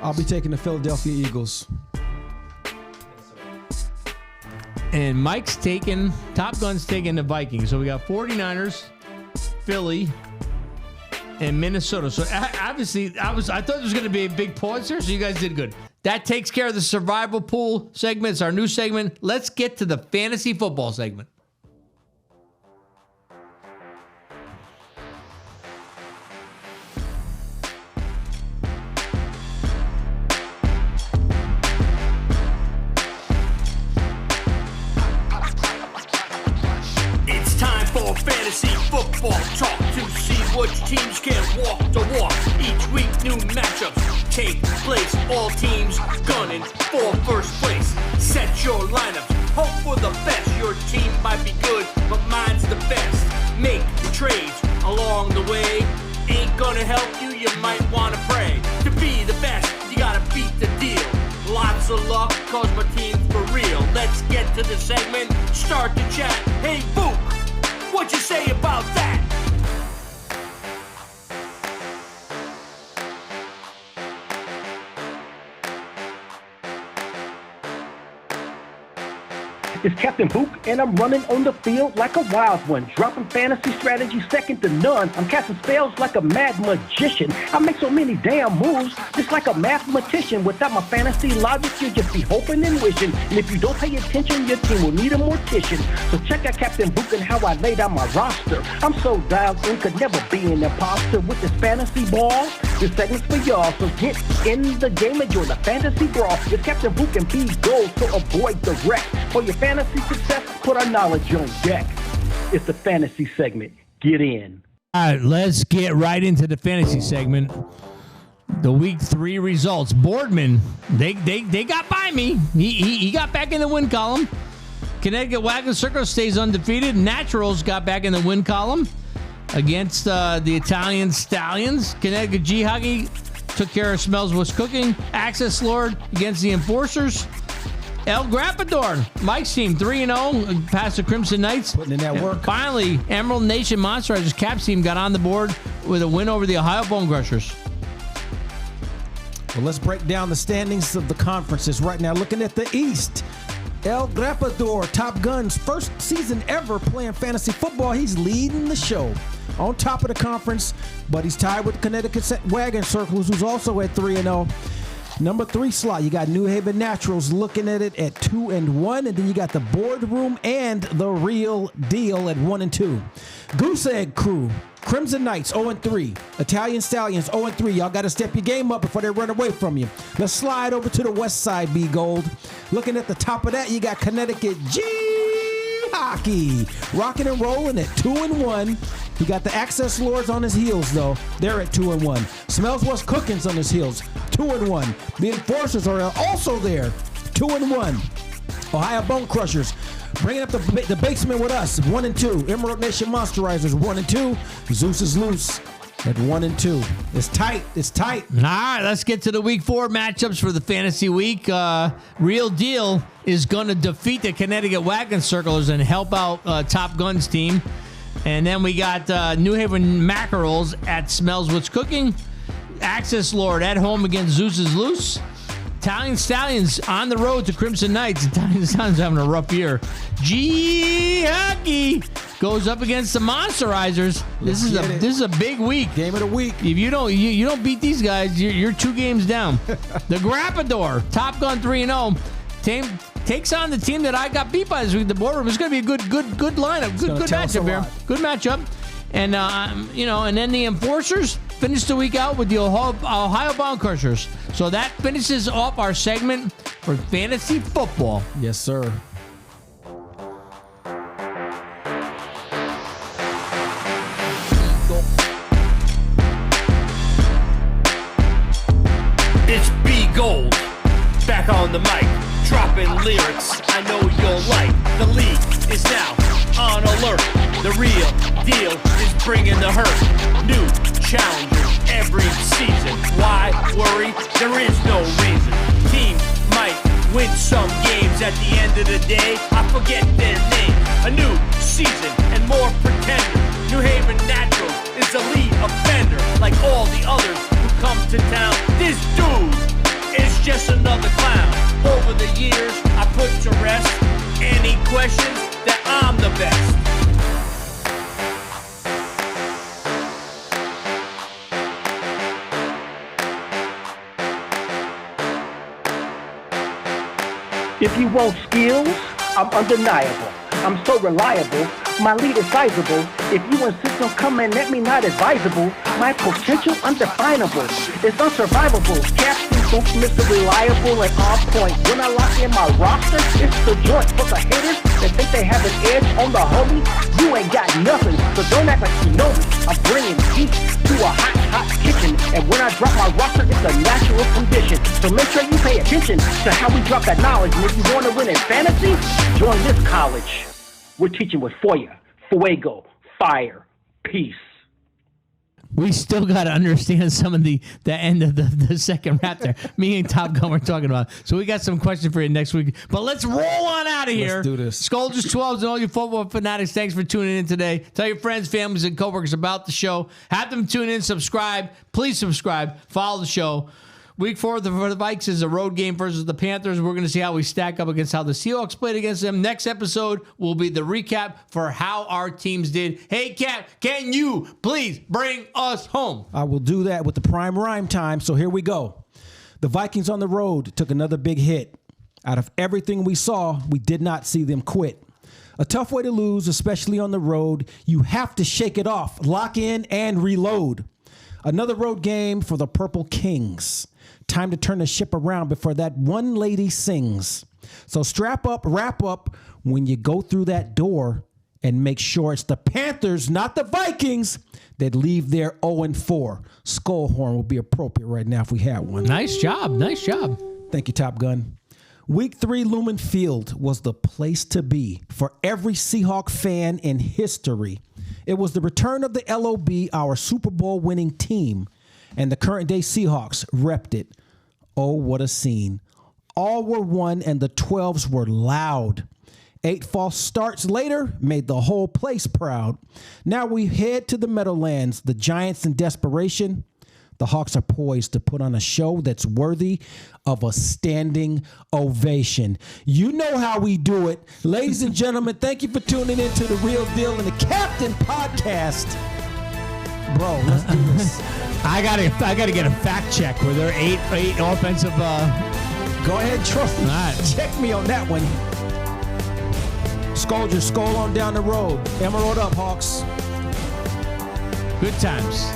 I'll be taking the Philadelphia Eagles. And Mike's Top Gun's taking the Vikings. So we got 49ers, Philly, and Minnesota. So obviously, I thought there was going to be a big pause here, so you guys did good. That takes care of the survival pool segment. It's our new segment. Let's get to the fantasy football segment. football talk to see which teams can walk the walk. Each week new matchups take place. All teams gunning for first place. Set your lineups, hope for the best. Your team might be good, but mine's the best. Make trades along the way. Ain't gonna help you, you might wanna pray. To be the best, you gotta beat the deal. Lots of luck, cause my team's for real. Let's get to the segment, start the chat. Hey, Book, what you say about that? It's Captain Book, and I'm running on the field like a wild one. Dropping fantasy strategy second to none. I'm casting spells like a mad magician. I make so many damn moves, just like a mathematician. Without my fantasy logic, you'll just be hoping and wishing. And if you don't pay attention, your team will need a mortician. So check out Captain Book and how I laid out my roster. I'm so dialed in, could never be an imposter with this fantasy ball. This segment's for y'all, so get in the game and join the fantasy brawl. It's Captain Book and be gold, so avoid the wreck. For your fantasy success, put our knowledge on deck. It's the fantasy segment. Get in. All right, let's get right into the fantasy segment. The week 3 results. Boardman, they got by me. He got back in the win column. Connecticut Wagon Circle stays undefeated. Naturals got back in the win column against the Italian Stallions. Connecticut G Hockey took care of Smells What's Cooking. Access Lord against the Enforcers. El Grappador, Mike's team, 3-0, past the Crimson Knights. Putting in that work. And finally, Emerald Nation Monsterizers Caps team got on the board with a win over the Ohio Bone Crushers. Well, let's break down the standings of the conferences right now. Looking at the East, El Grappador, Top Gun's first season ever playing fantasy football. He's leading the show. On top of the conference, but he's tied with Connecticut Wagon Circles, who's also at 3-0. Number 3 slot, you got New Haven Naturals looking at it at 2-1, and then you got the Boardroom and the Real Deal at 1-2. Goose Egg Crew, Crimson Knights 0-3, Italian Stallions 0-3. Y'all got to step your game up before they run away from you. Let's slide over to the West Side, B Gold. Looking at the top of that, you got Connecticut G Hockey rocking and rolling at 2-1. He got the Access Lords on his heels, though. They're at 2-1. Smells What's Cooking's on his heels, 2-1. The Enforcers are also there, 2-1. Ohio Bone Crushers bringing up the basement with us, 1-2. Emerald Nation Monsterizers, 1-2. Zeus is loose at 1-2. It's tight. It's tight. All right, let's get to the week 4 matchups for the fantasy week. Real Deal is going to defeat the Connecticut Wagon Circlers and help out Top Gun's team. And then we got New Haven Mackerels at Smells What's Cooking. Access Lord at home against Zeus is Loose. Italian Stallions on the road to Crimson Knights. Italian Stallions having a rough year. G Hockey goes up against the Monsterizers. This is a big week. Game of the week. If you don't beat these guys, you're 2 games down. The Grappador, Top Gun 3-0. Team takes on the team that I got beat by this week. The Boardroom is going to be a good lineup. Good matchup here. Good matchup. And and then the Enforcers finish the week out with the Ohio Bone Crushers. So that finishes off our segment for fantasy football. Yes, sir. It's B Gold, back on the mic, dropping lyrics I know you'll like. The league is now on alert. The Real Deal is bringing the hurt. New challengers every season. Why worry? There is no reason. Teams might win some games. At the end of the day, I forget their name. A new season and more pretenders. New Haven Naturals is the lead offender. Like all the others who come to town, this dude is just another clown. Over the years, I put to rest any questions that I'm the best. If you want skills, I'm undeniable. I'm so reliable, My lead is sizable. If you insist on coming at me, not advisable. My potential undefinable. It's unsurvivable. Captain Duke, Mr. Reliable and on point. When I lock in my roster, it's the joint. For the haters that think they have an edge on the homie, you ain't got nothing. So don't act like you know me. I'm bringing heat to a hot kitchen. And when I drop my roster, it's a natural condition. So make sure you pay attention to how we drop that knowledge. And if you want to win in fantasy, join this college. We're teaching with Foya, Fuego, Fire, Peace. We still got to understand some of the end of the second rap there. Me and Top Gun were talking about. So we got some questions for you next week. But let's roll on out of here. Let's do this. Scolders 12s and all you football fanatics, thanks for tuning in today. Tell your friends, families, and coworkers about the show. Have them tune in, subscribe. Please subscribe. Follow the show. Week 4 for the Vikes is a road game versus the Panthers. We're going to see how we stack up against how the Seahawks played against them. Next episode will be the recap for how our teams did. Hey, Cap, can you please bring us home? I will do that with the prime rhyme time. So here we go. The Vikings on the road took another big hit. Out of everything we saw, we did not see them quit. A tough way to lose, especially on the road. You have to shake it off, lock in, and reload. Another road game for the Purple Kings. Time to turn the ship around before that one lady sings. So strap up, wrap up when you go through that door and make sure it's the Panthers, not the Vikings, that leave there 0-4. Skull horn would be appropriate right now if we had one. Nice job. Nice job. Thank you, Top Gun. Week 3 Lumen Field was the place to be for every Seahawk fan in history. It was the return of the LOB, our Super Bowl winning team, and the current day Seahawks repped it. Oh, what a scene. All were one and the 12s were loud. 8 false starts later made the whole place proud. Now we head to the Meadowlands, the Giants in desperation. The Hawks are poised to put on a show that's worthy of a standing ovation. You know how we do it. Ladies and gentlemen, thank you for tuning in to The Real Deal and the Captain Podcast. Bro, let's do this. I gotta get a fact check. Were there eight offensive? Go ahead, trust me. All right. Check me on that one. Skull on down the road. Emerald up, Hawks. Good times.